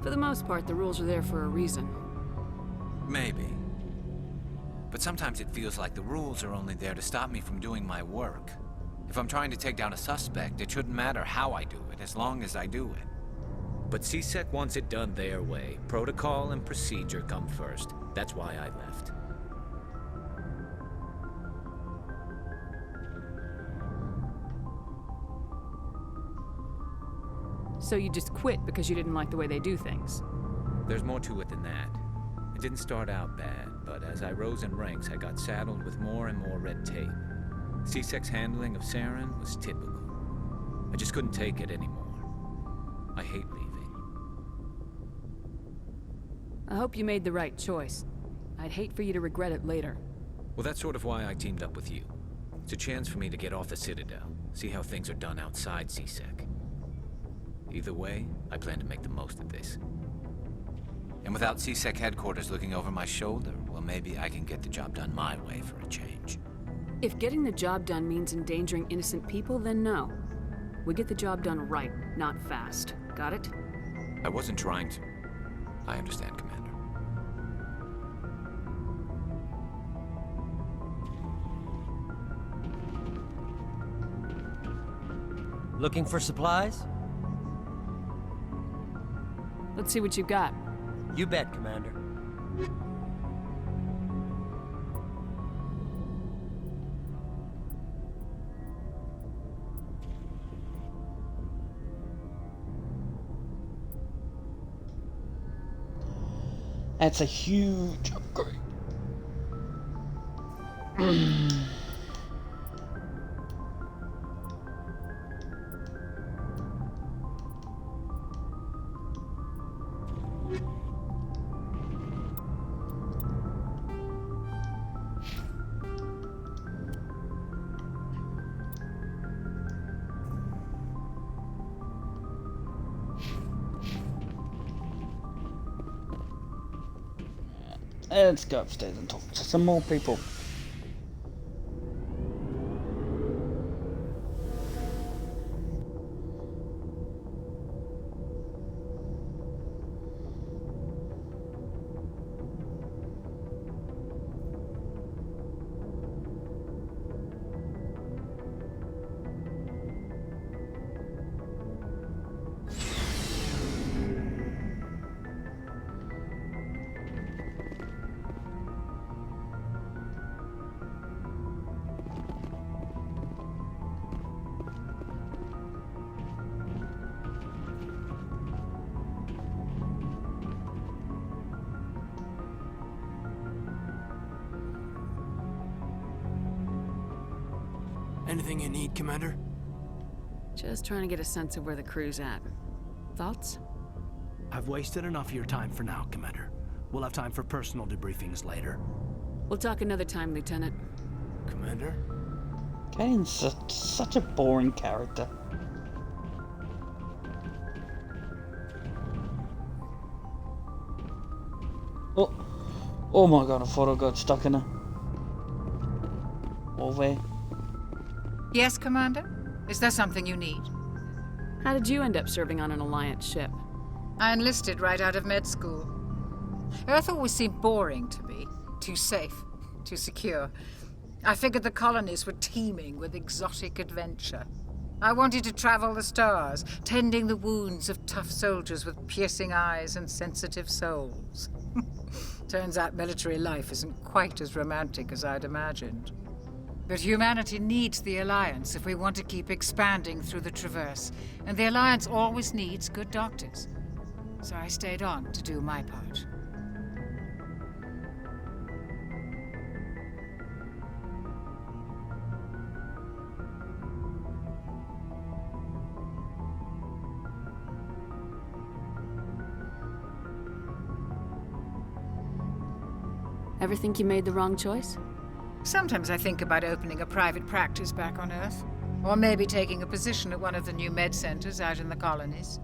For the most part, the rules are there for a reason. Maybe. But sometimes it feels like the rules are only there to stop me from doing my work. If I'm trying to take down a suspect, it shouldn't matter how I do it, as long as I do it. But CSEC wants it done their way. Protocol and procedure come first. That's why I left. So you just quit because you didn't like the way they do things? There's more to it than that. It didn't start out bad, but as I rose in ranks, I got saddled with more and more red tape. CSEC's handling of Saren was typical. I just couldn't take it anymore. I hate leaving. I hope you made the right choice. I'd hate for you to regret it later. Well, that's sort of why I teamed up with you. It's a chance for me to get off the Citadel, see how things are done outside CSEC. Either way, I plan to make the most of this. And without CSEC headquarters looking over my shoulder, well, maybe I can get the job done my way for a change. If getting the job done means endangering innocent people, then no. We get the job done right, not fast. Got it? I wasn't trying to... I understand, Commander. Looking for supplies? Let's see what you've got. You bet, Commander. That's a huge upgrade. Let's go upstairs and talk to some more people. Anything you need, Commander? Just trying to get a sense of where the crew's at. Thoughts? I've wasted enough of your time for now, Commander. We'll have time for personal debriefings later. We'll talk another time, Lieutenant. Commander? Kane's such a boring character. Oh, oh my god! I thought I got stuck in a hallway. Yes, Commander? Is there something you need? How did you end up serving on an Alliance ship? I enlisted right out of med school. Earth always seemed boring to me. Too safe, too secure. I figured the colonies were teeming with exotic adventure. I wanted to travel the stars, tending the wounds of tough soldiers with piercing eyes and sensitive souls. Turns out military life isn't quite as romantic as I'd imagined. But humanity needs the Alliance if we want to keep expanding through the Traverse, and the Alliance always needs good doctors. So I stayed on to do my part. Ever think you made the wrong choice? Sometimes I think about opening a private practice back on Earth, or maybe taking a position at one of the new med centers out in the colonies.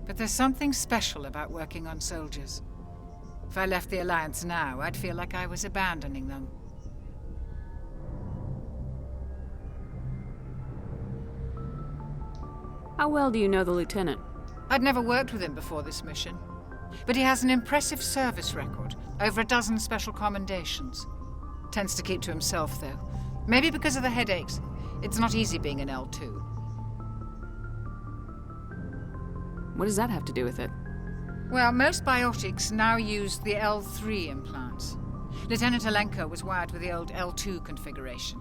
But there's something special about working on soldiers. If I left the Alliance now, I'd feel like I was abandoning them. How well do you know the Lieutenant? I'd never worked with him before this mission. But he has an impressive service record, over a dozen special commendations. Tends to keep to himself, though. Maybe because of the headaches. It's not easy being an L2. What does that have to do with it? Well, most biotics now use the L3 implants. Lieutenant Alenko was wired with the old L2 configuration.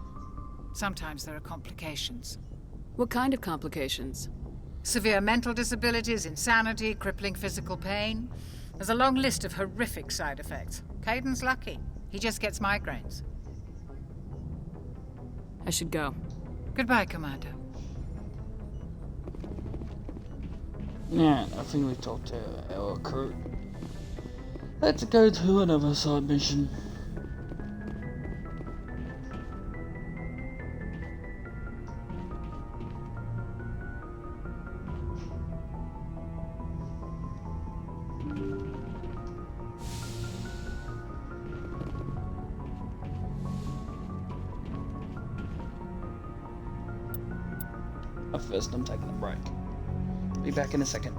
Sometimes there are complications. What kind of complications? Severe mental disabilities, insanity, crippling physical pain. There's a long list of horrific side effects. Caden's lucky. He just gets migraines. I should go. Goodbye, Commander. Yeah, I think we talked to our crew. Let's go to another side mission. But first, I'm taking a break. Be back in a second.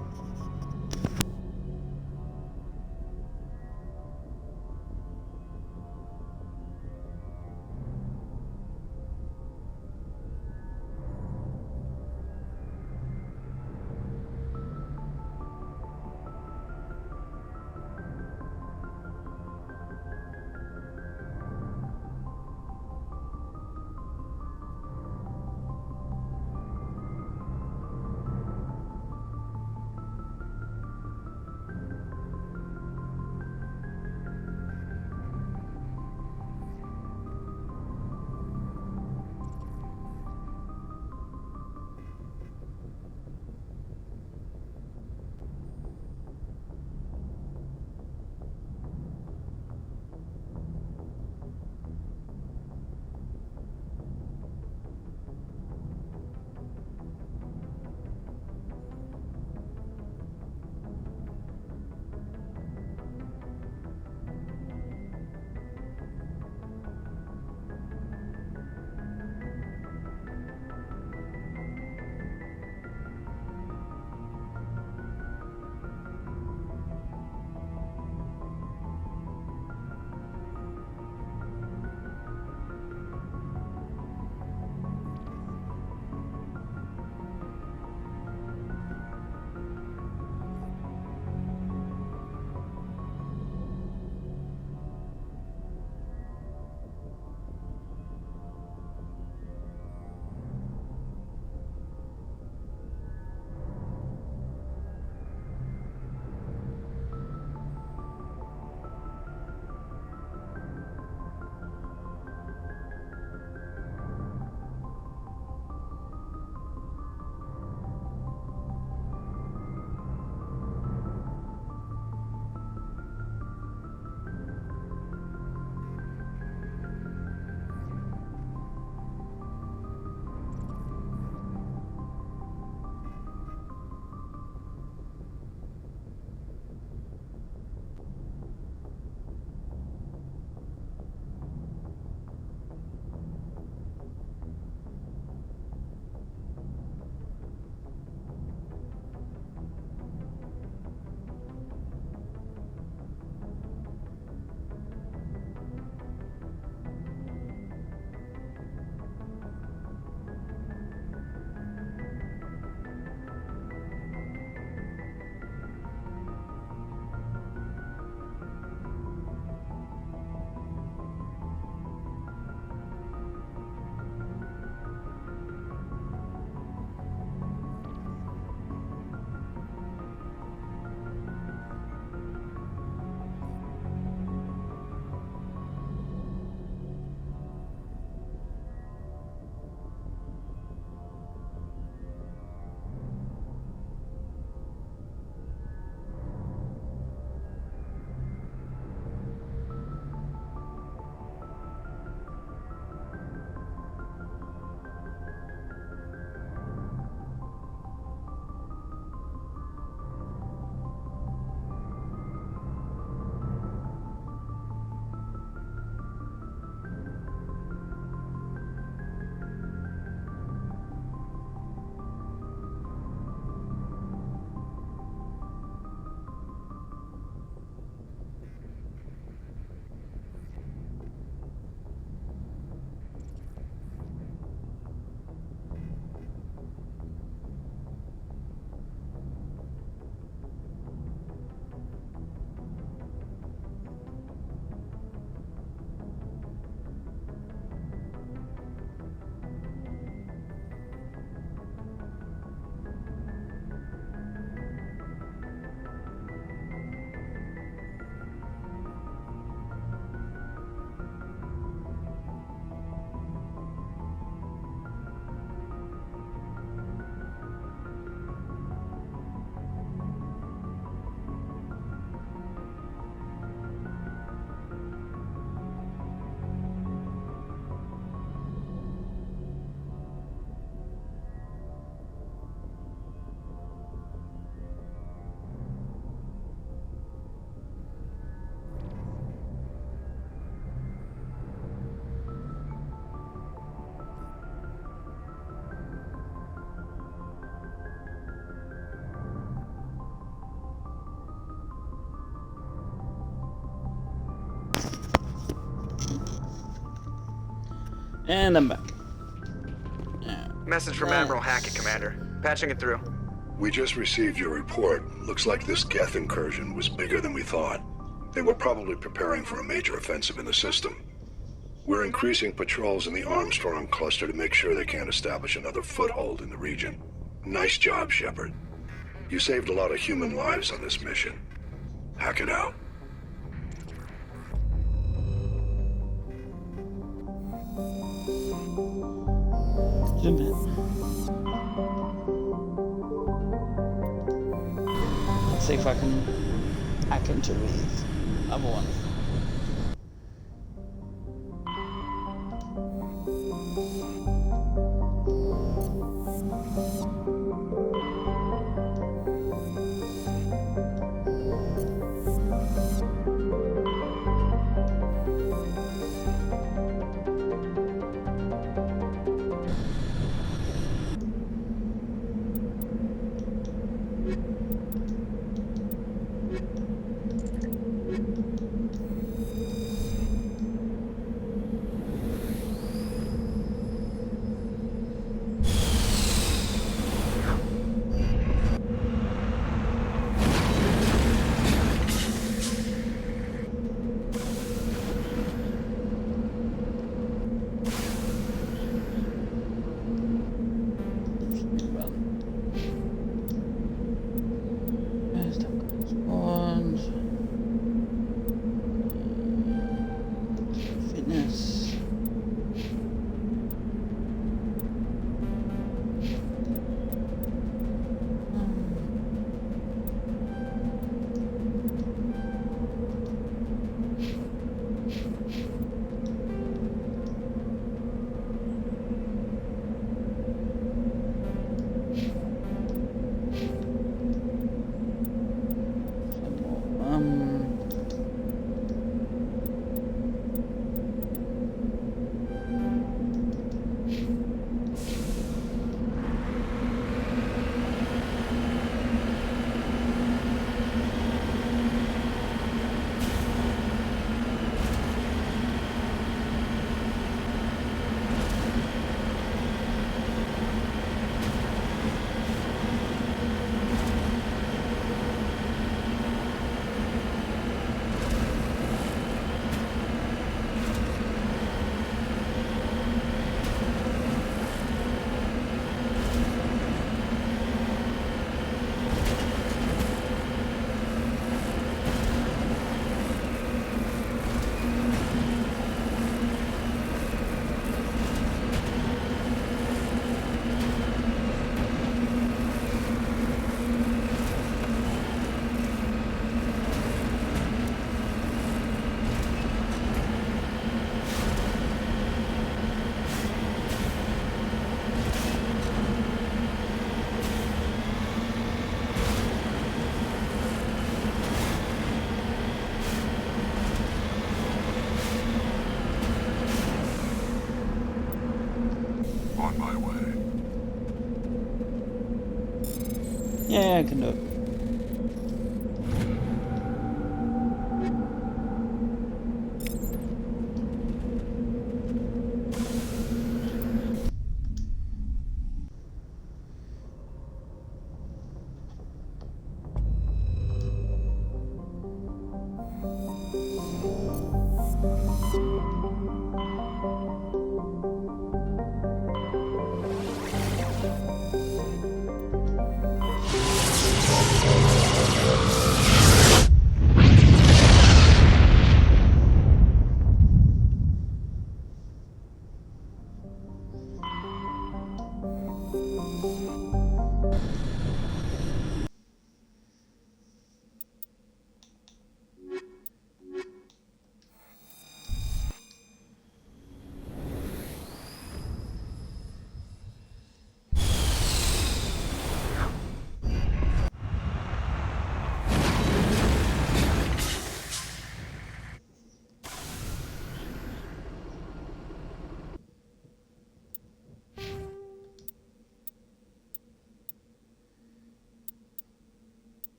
And I'm back. Message from Admiral Hackett, Commander. Patching it through. We just received your report. Looks like this Geth incursion was bigger than we thought. They were probably preparing for a major offensive in the system. We're increasing patrols in the Armstrong cluster to make sure they can't establish another foothold in the region. Nice job, Shepard. You saved a lot of human lives on this mission. Hack it out. Zoom in. Let's see if I can hack into these other ones. Fitness. On my way. Yeah, I can do it.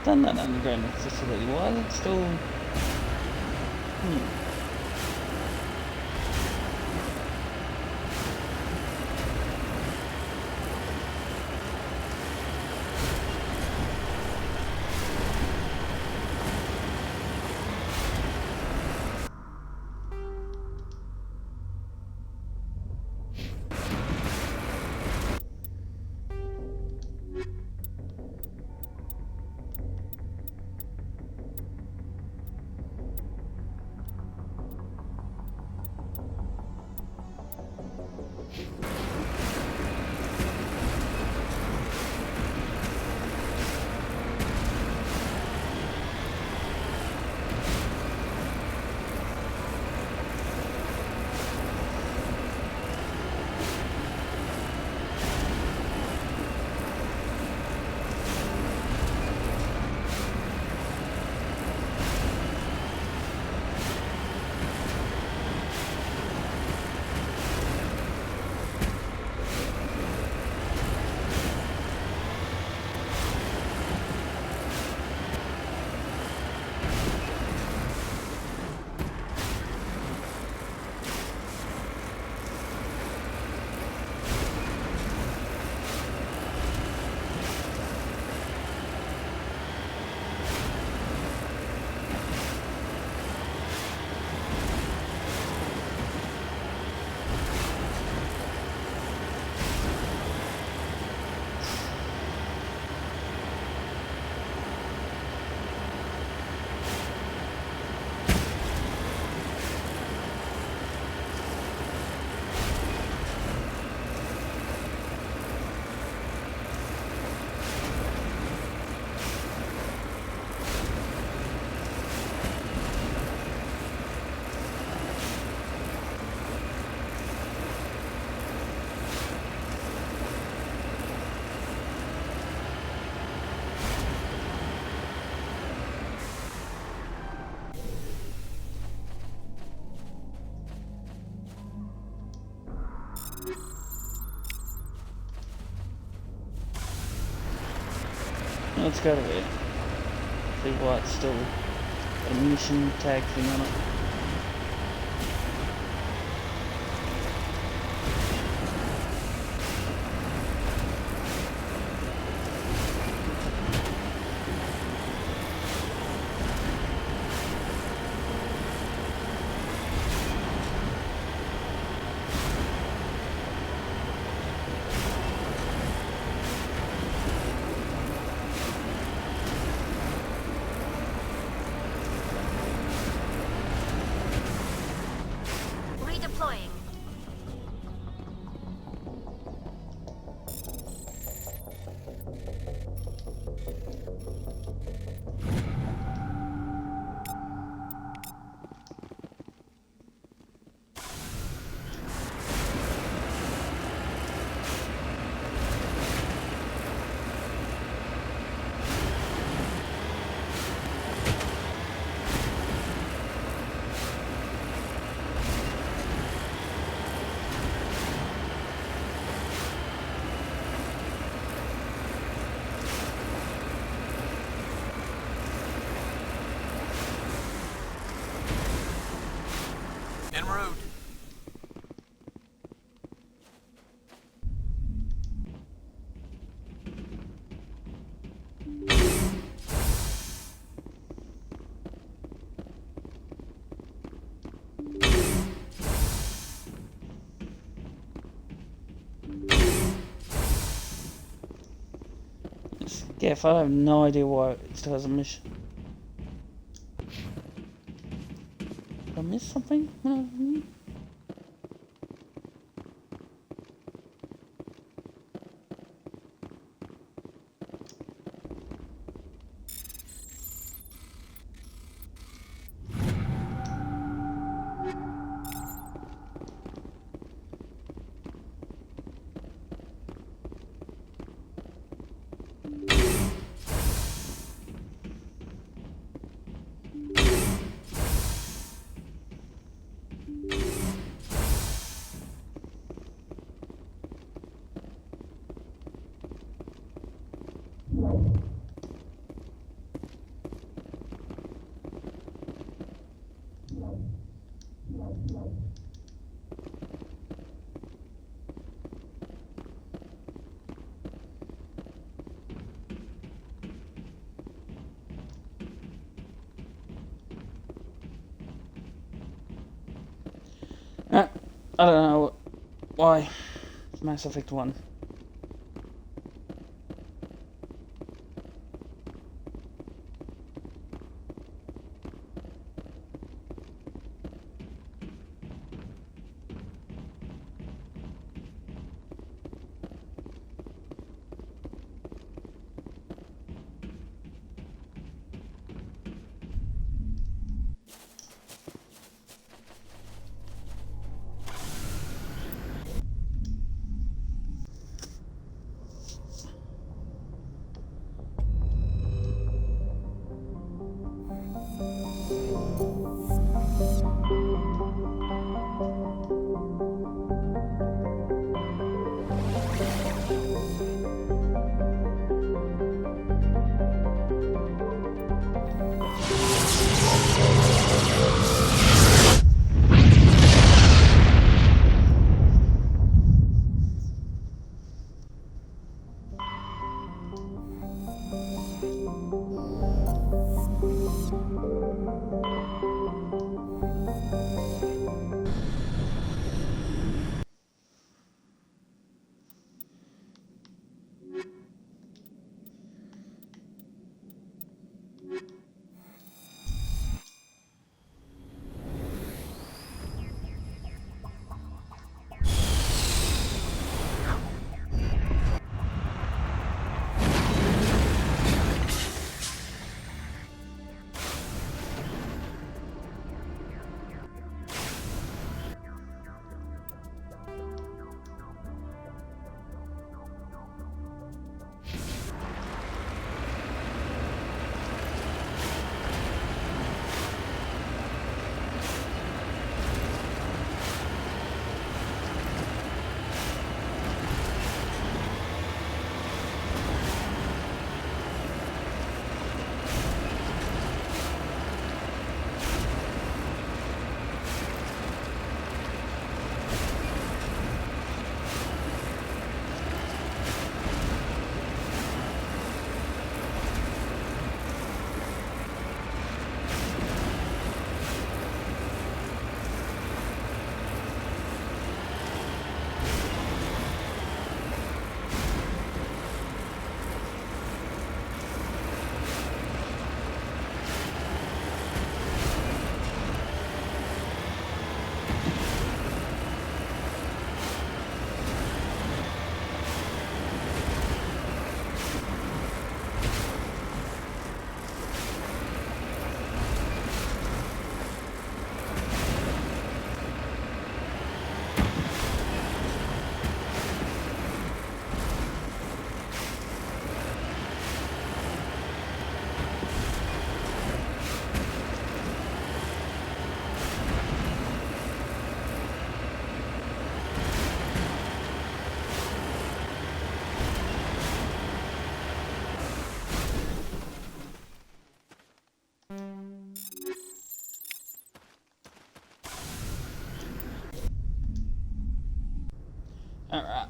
done that underground facility. Why is it still... Let's go to it. See what's still got a mission tag thing on it. Redeploying. En route. Yeah, if I have no idea why it still has a mission. Did I miss something? I don't know why. Mass Effect 1. Alright.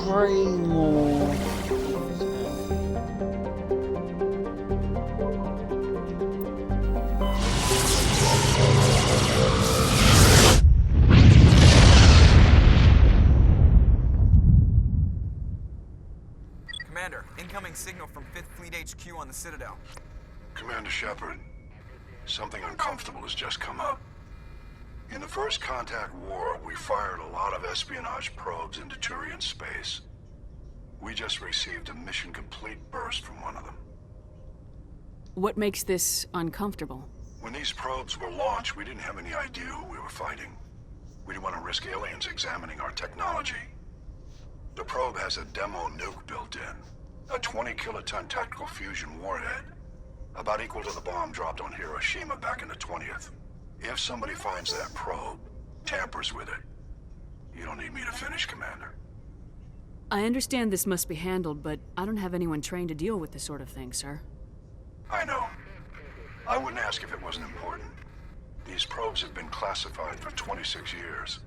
Three more. Commander, incoming signal from 5th Fleet HQ on the Citadel. Commander Shepard, something uncomfortable has just come up. In the First Contact War, we fired a lot of espionage probes into Turian space. We just received a mission complete burst from one of them. What makes this uncomfortable? When these probes were launched, we didn't have any idea who we were fighting. We don't want to risk aliens examining our technology. The probe has a demo nuke built in. A 20-kiloton tactical fusion warhead. About equal to the bomb dropped on Hiroshima back in the 20th. If somebody finds that probe, tampers with it, you don't need me to finish, Commander. I understand this must be handled, but I don't have anyone trained to deal with this sort of thing, sir. I know. I wouldn't ask if it wasn't important. These probes have been classified for 26 years.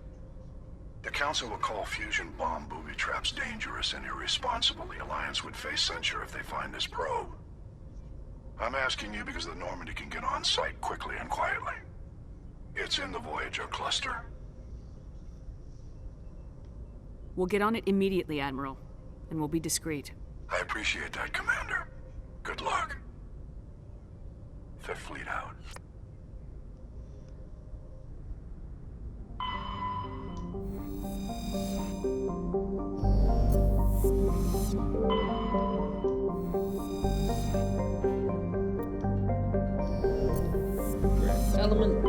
The Council will call fusion bomb booby traps dangerous and irresponsible. The Alliance would face censure if they find this probe. I'm asking you because the Normandy can get on site quickly and quietly. It's in the Voyager cluster. We'll get on it immediately, Admiral, and we'll be discreet. I appreciate that, Commander. Good luck. Fifth Fleet out. Element.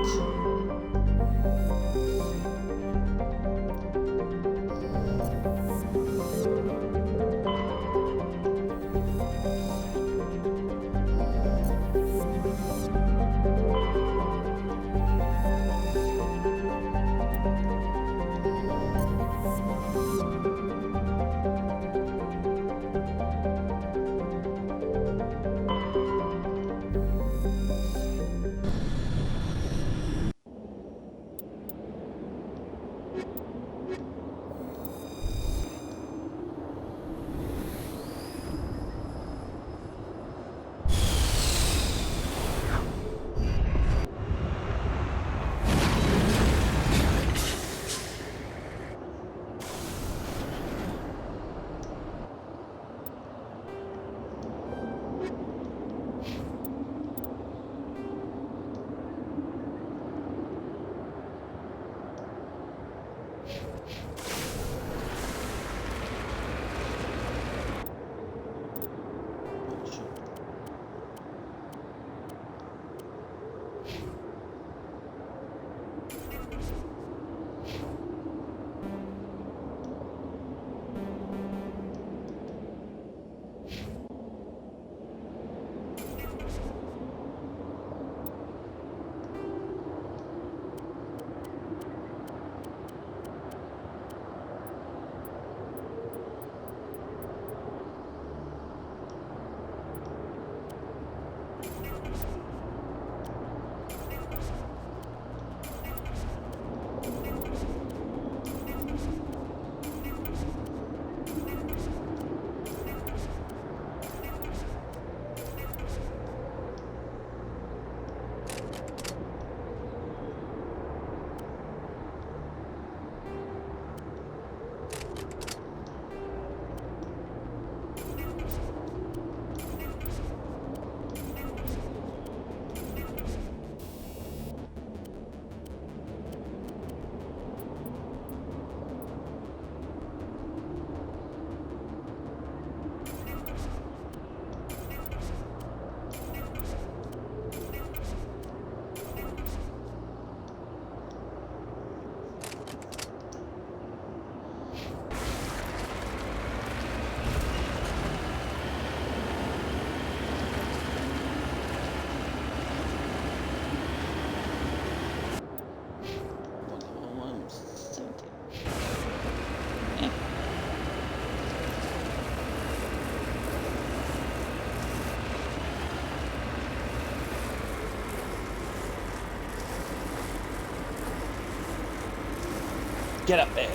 Get up there.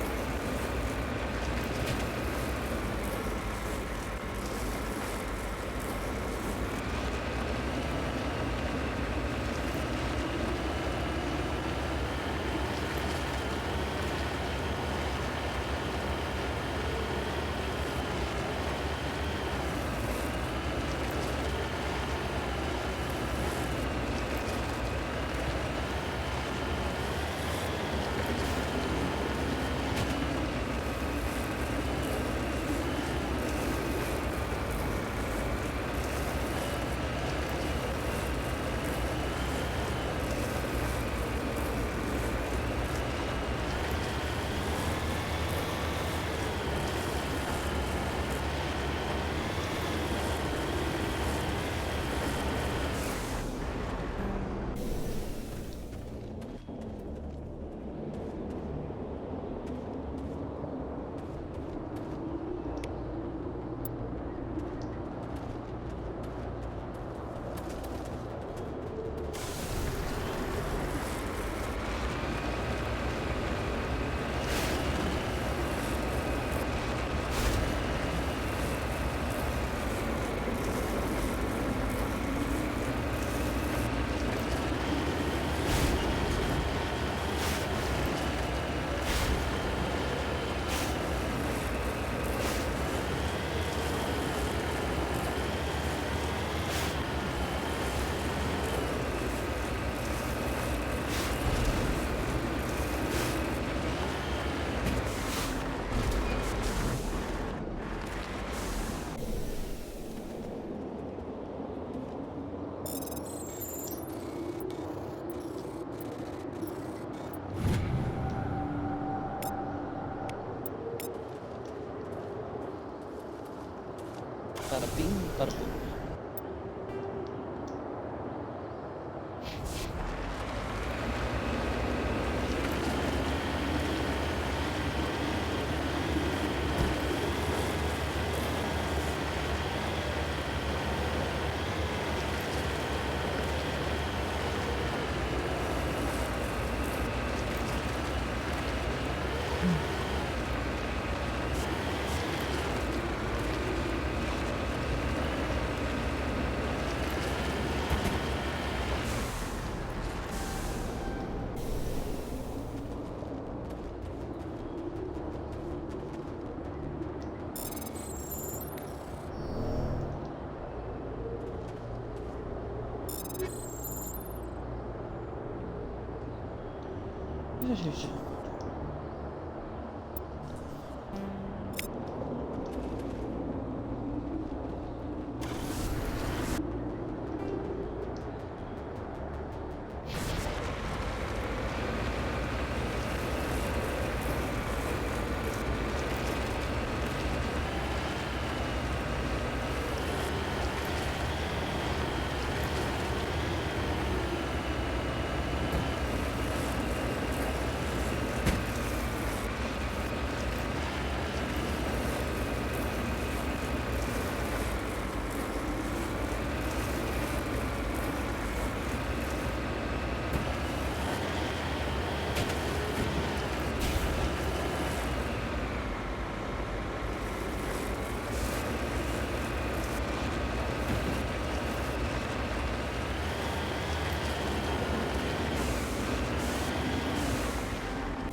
That's cool.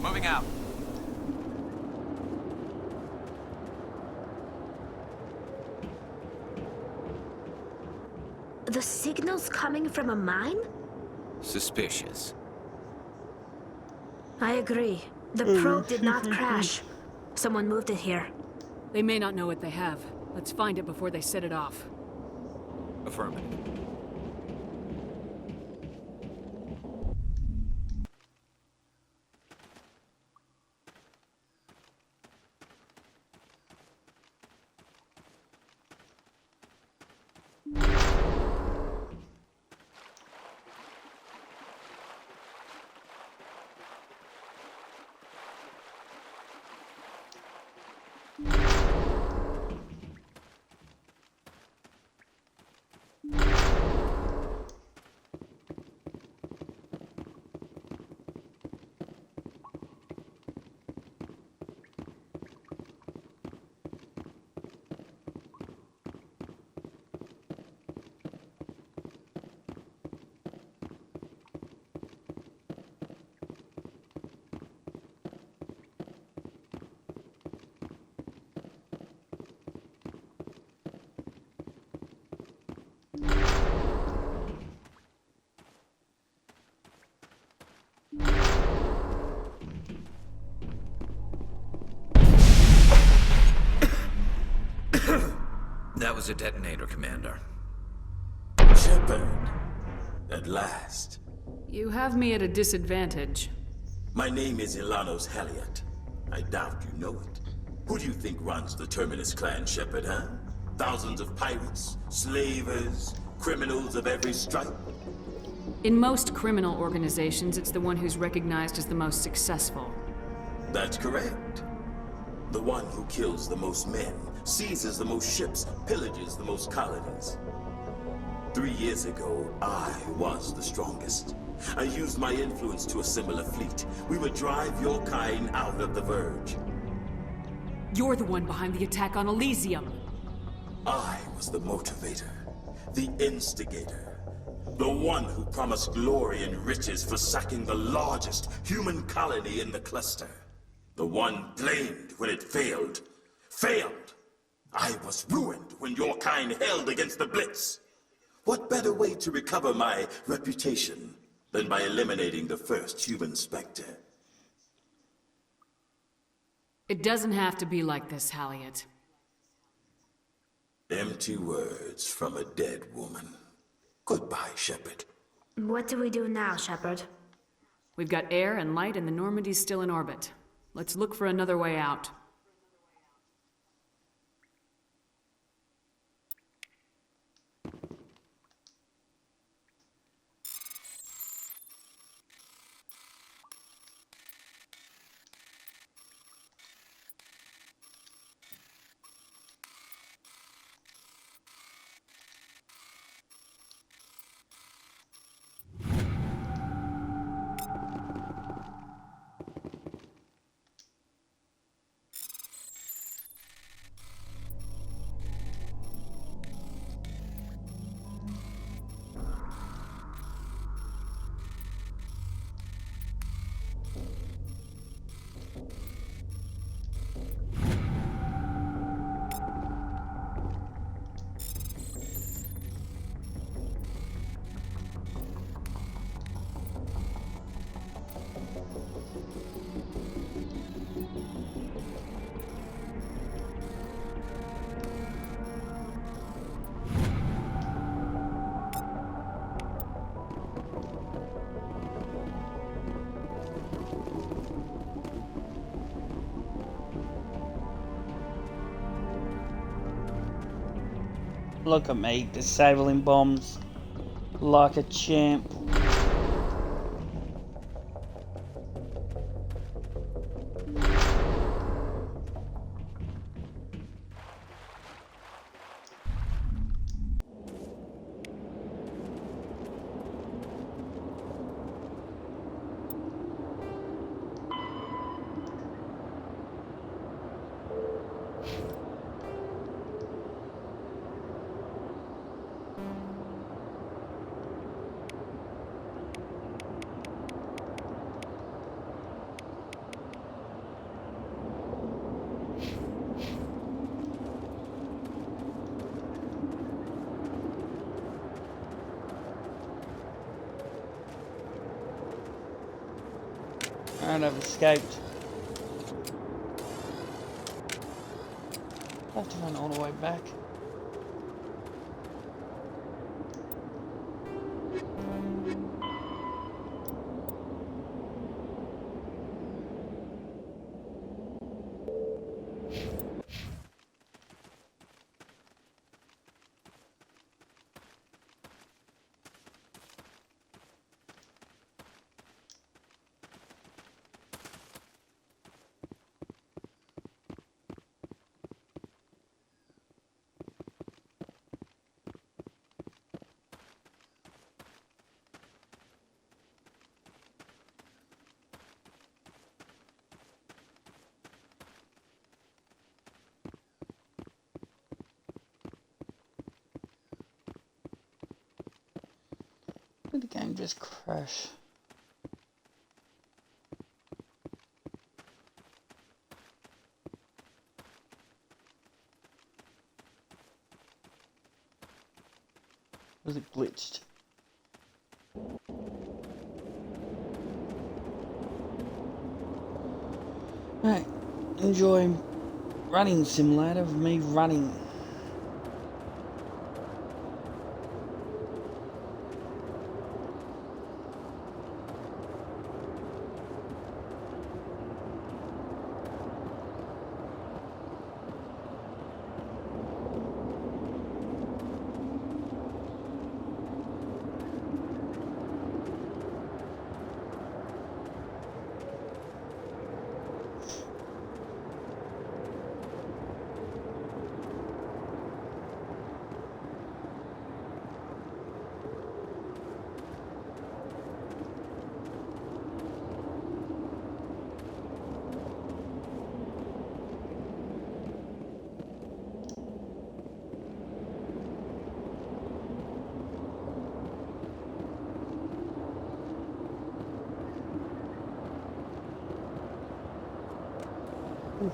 Moving out. The signal's coming from a mine? Suspicious. I agree. The probe did not crash. Someone moved it here. They may not know what they have. Let's find it before they set it off. Affirmative. That was a detonator, Commander. Shepard. At last. You have me at a disadvantage. My name is Ilanos Halliot. I doubt you know it. Who do you think runs the Terminus clan, Shepard, huh? Thousands of pirates, slavers, criminals of every stripe? In most criminal organizations, it's the one who's recognized as the most successful. That's correct. The one who kills the most men, seizes the most ships, pillages the most colonies. 3 years ago, I was the strongest. I used my influence to assemble a fleet. We would drive your kind out of the Verge. You're the one behind the attack on Elysium. I was the motivator, the instigator, the one who promised glory and riches for sacking the largest human colony in the cluster. The one blamed when it failed. Failed! I was ruined when your kind held against the Blitz. What better way to recover my reputation than by eliminating the first human Spectre? It doesn't have to be like this, Halliot. Empty words from a dead woman. Goodbye, Shepard. What do we do now, Shepard? We've got air and light and the Normandy's still in orbit. Let's look for another way out. Look at me, disabling bombs like a champ. And I've escaped. I have to run all the way back. Did the game just crash? Was it glitched? Right, enjoy running simulator of me running. Oof.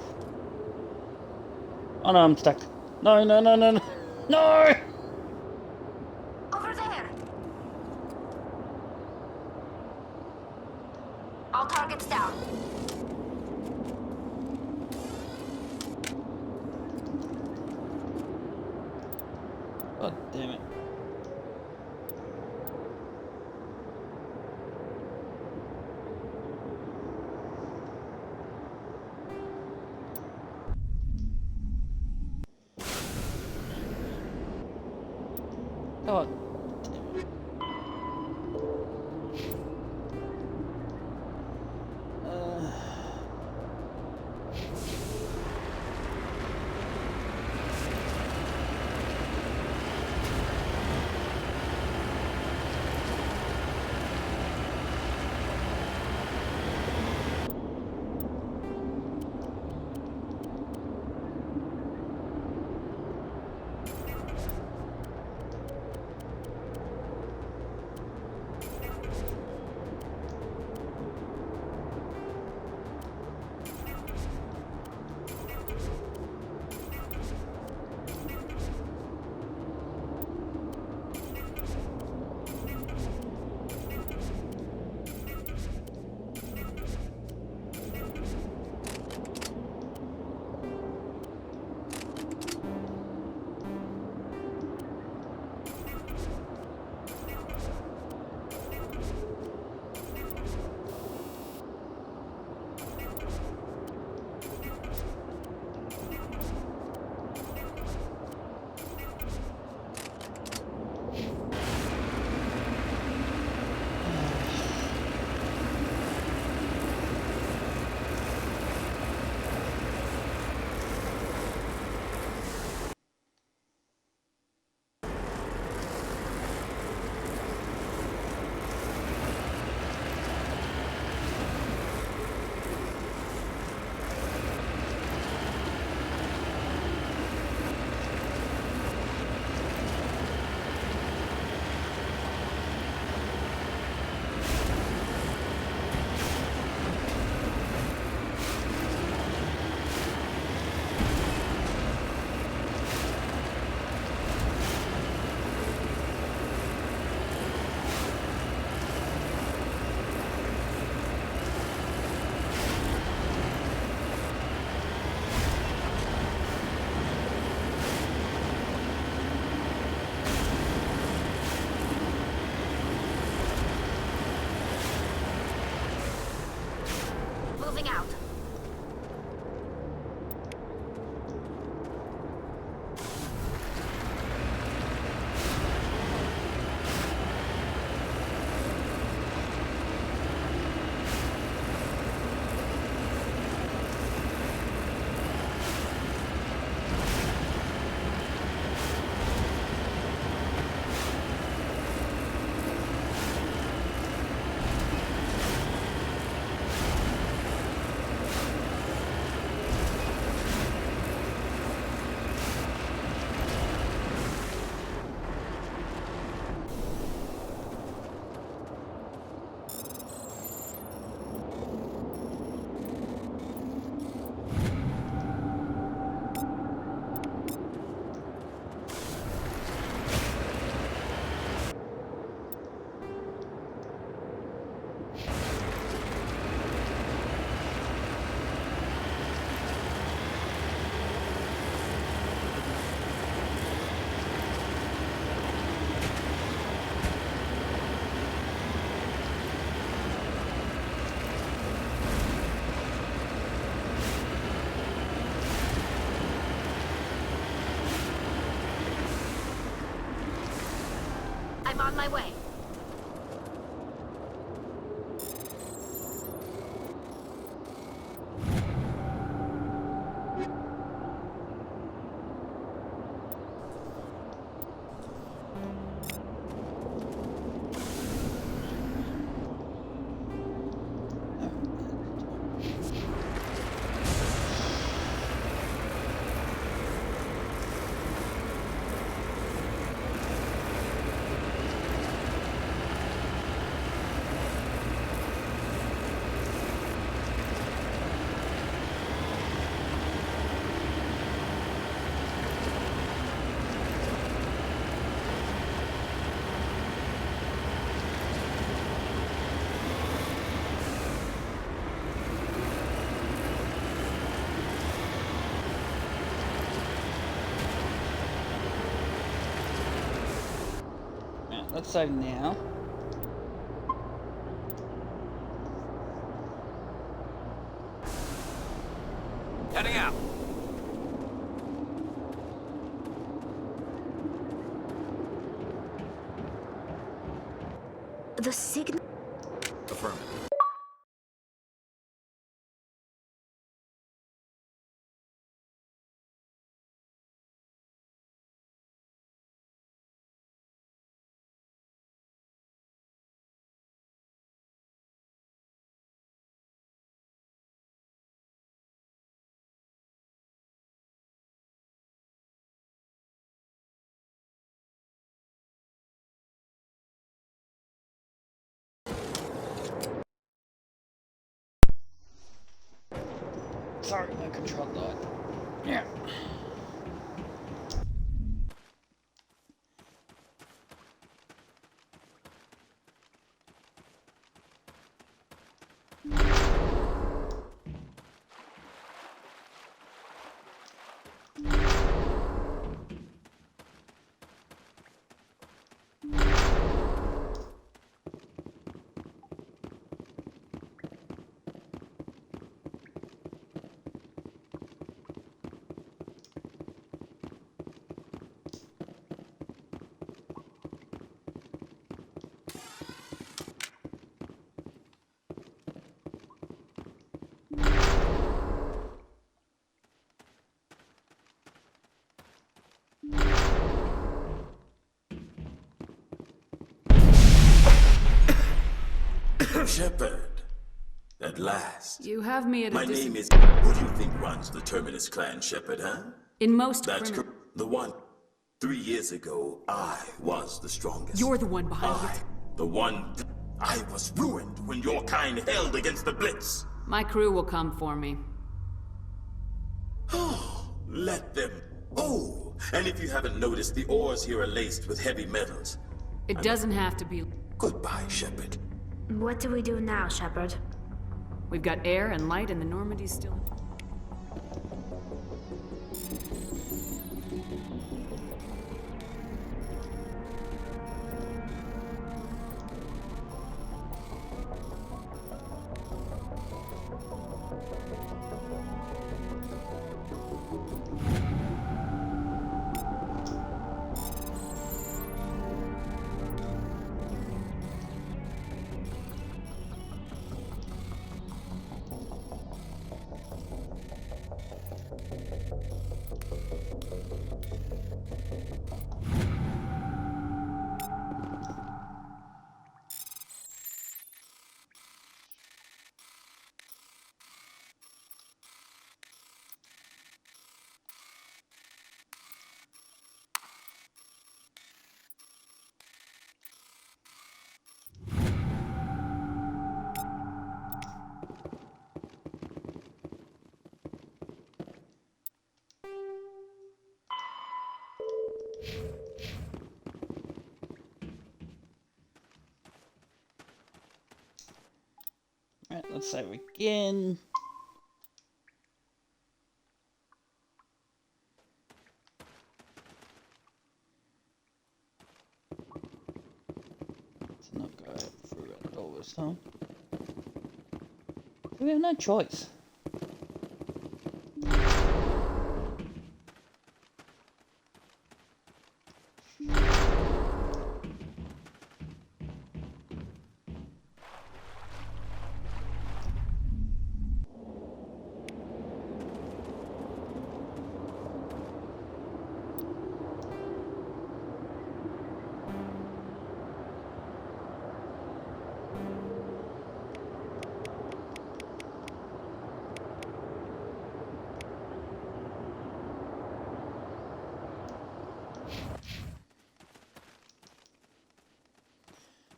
Oh no, I'm stuck. No, no, no, no, no. No! Over there! All targets down. God damn it. God. Moving out. I'm on my way. Let's save now. Heading out. The signal. Affirmative. Sorry, my control died. Yeah. Shepard, at last. You have me at My a name is... Who do you think runs the Terminus clan, Shepard, huh? In most That's the one. 3 years ago, I was the strongest. You're the one behind it. The one... I was ruined when your kind held against the Blitz. My crew will come for me. Oh, let them... Oh, and if you haven't noticed, the ores here are laced with heavy metals. It doesn't have to be... Goodbye, Shepard. What do we do now, Shepard? We've got air and light and the Normandy's still... Alright, let's save again. Let's not go through that door this time. We have no choice.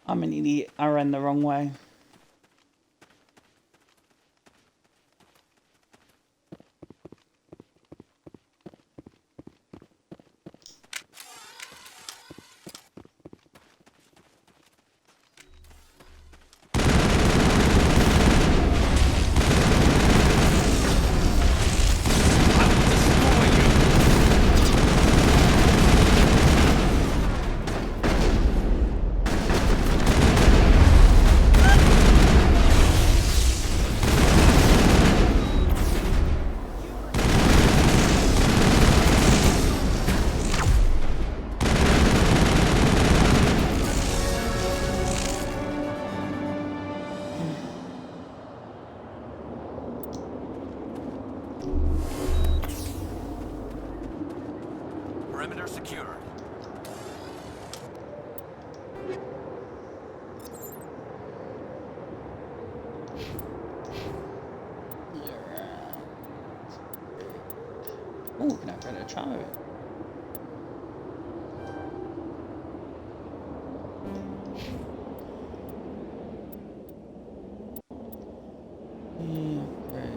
I'm an idiot. I ran the wrong way. Perimeter secured. Oh, can I get a try of it? Yeah, great.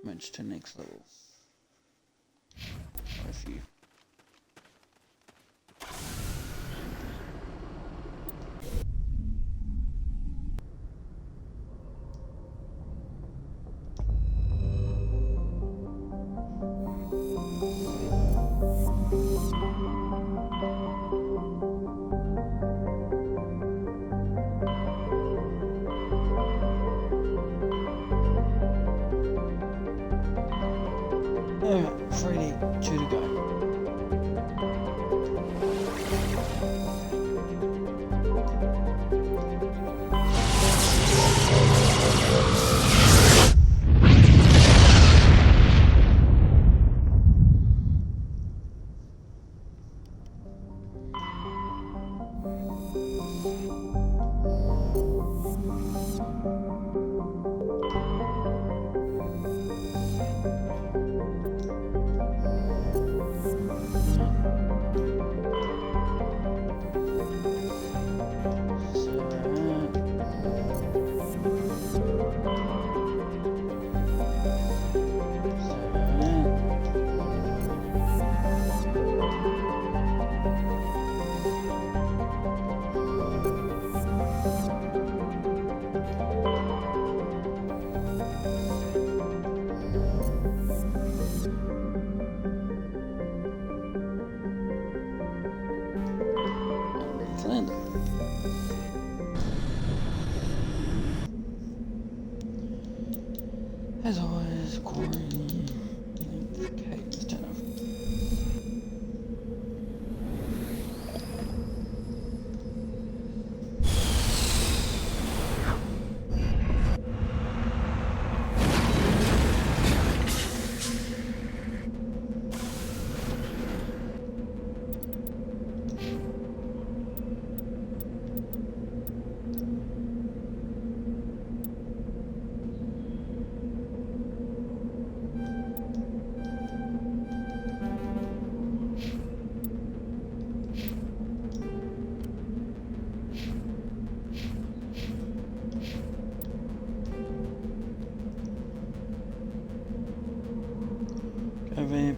Match to next level. A few. Alright, 3, 2 to go. Excellent. As always, quarry. Okay, let's turn off.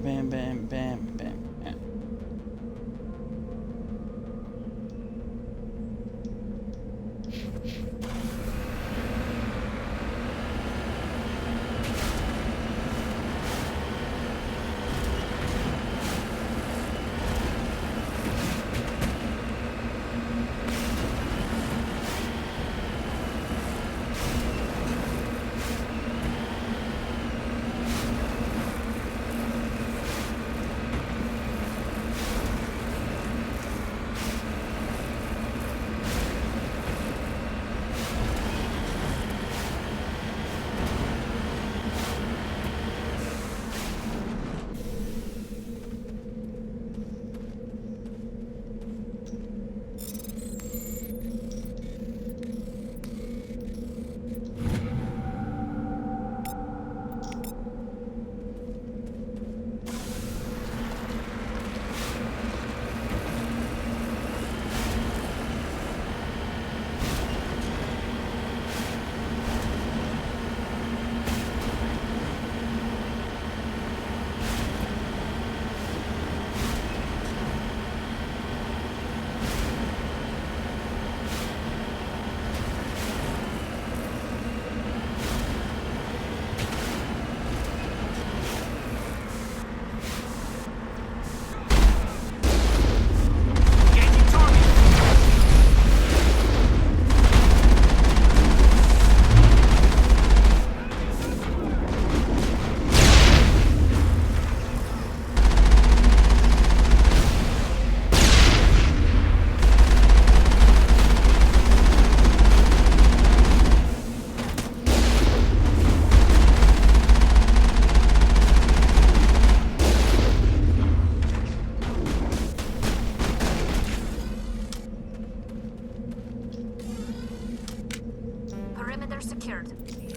bam, bam, bam, bam.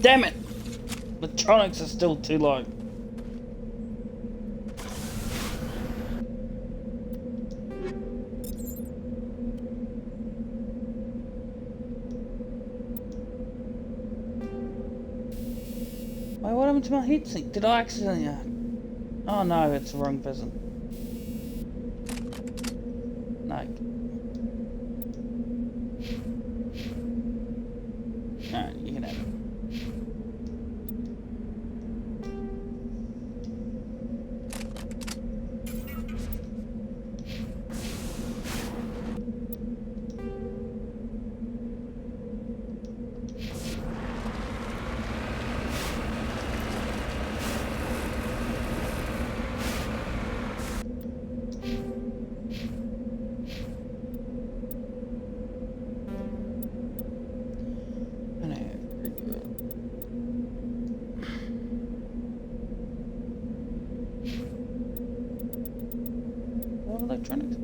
Damn it! Electronics are still too low. Wait, what happened to my heatsink? Did I accidentally... Oh no, it's the wrong person. No. Alright, you can have it. Electronics.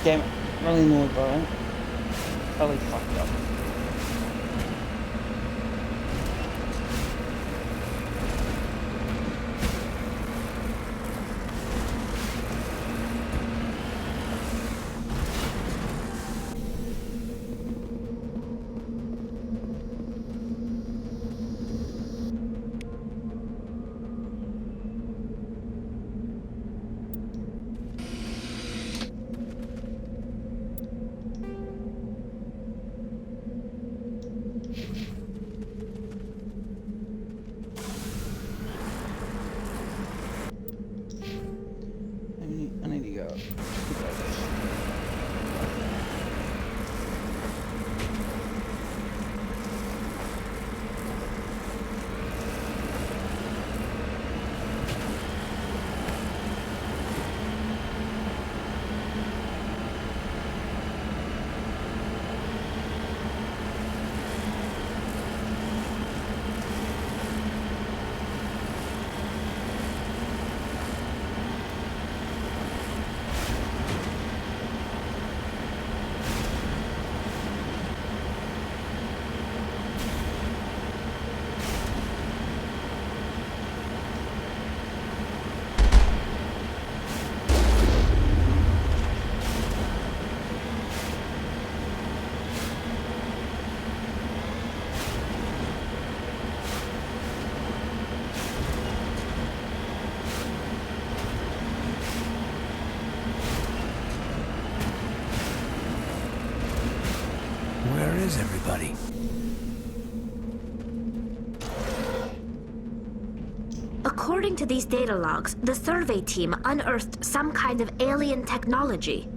Damn it, really annoyed by that. Totally fucked up. According to these data logs, the survey team unearthed some kind of alien technology.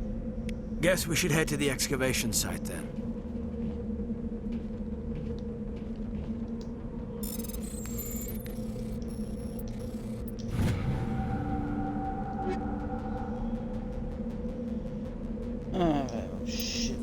Guess we should head to the excavation site then. Oh, shit.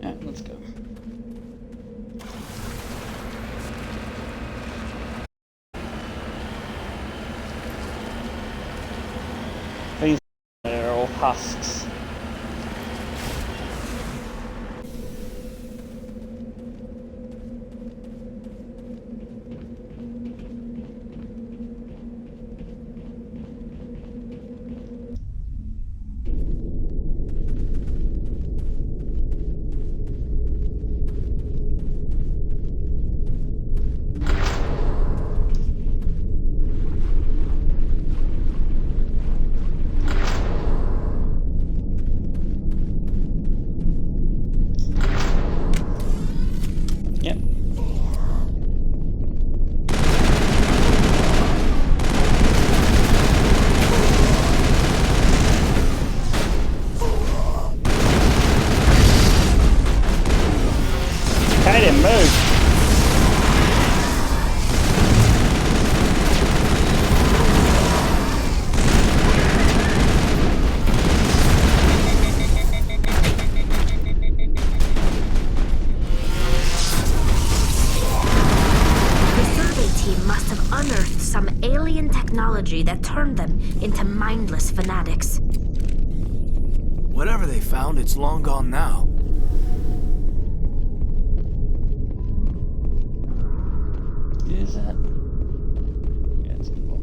Alright, let's go. These are all husks. Yep. I didn't move. Must have unearthed some alien technology that turned them into mindless fanatics. Whatever they found, it's long gone now. Is that? Yeah, it's cool.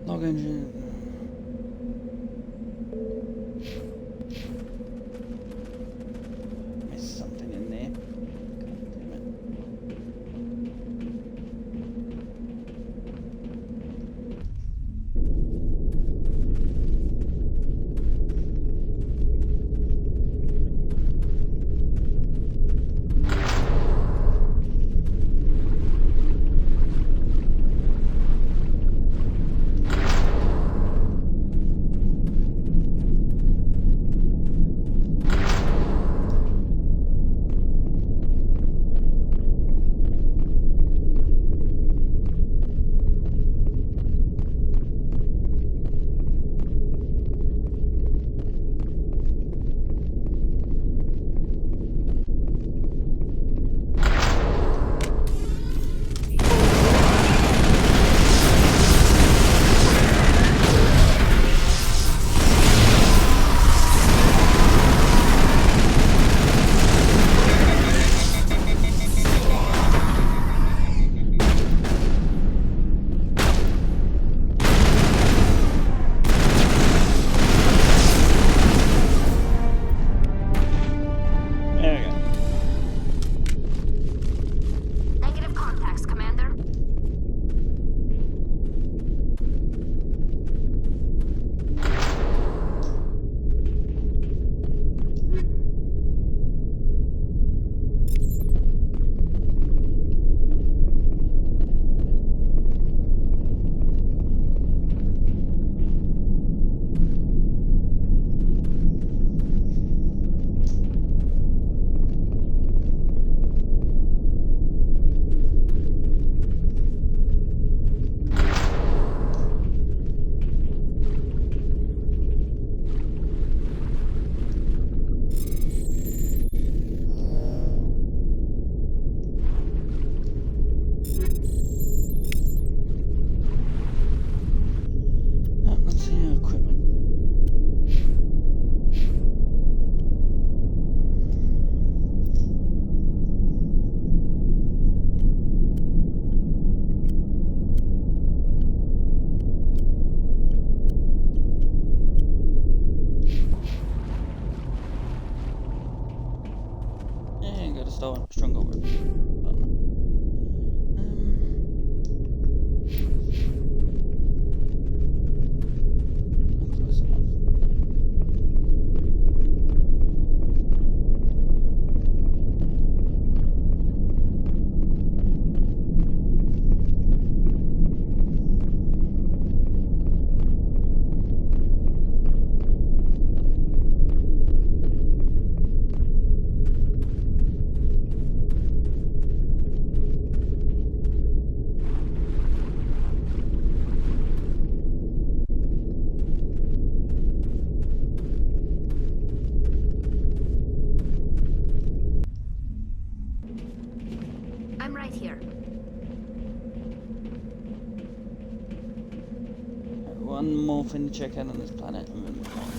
Log engine. Missed something in there. God damn it. stronger weapon. Close enough. I'm right here. One more thing to check out on this planet and then we're on.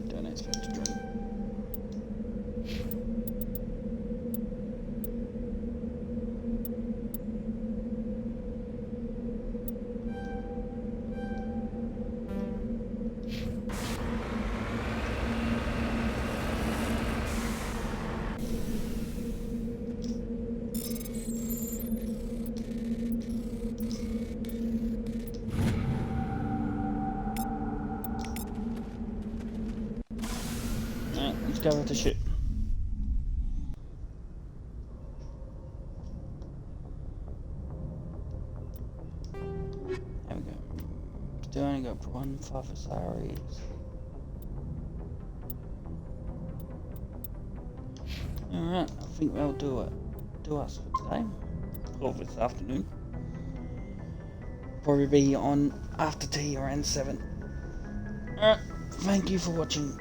Don't expect to drink. Let's go with the ship. There we go. Still only got one Father Salaries. Alright, I think that'll do it. Do us for today. Or this afternoon. Probably be on after tea around 7. Alright, thank you for watching.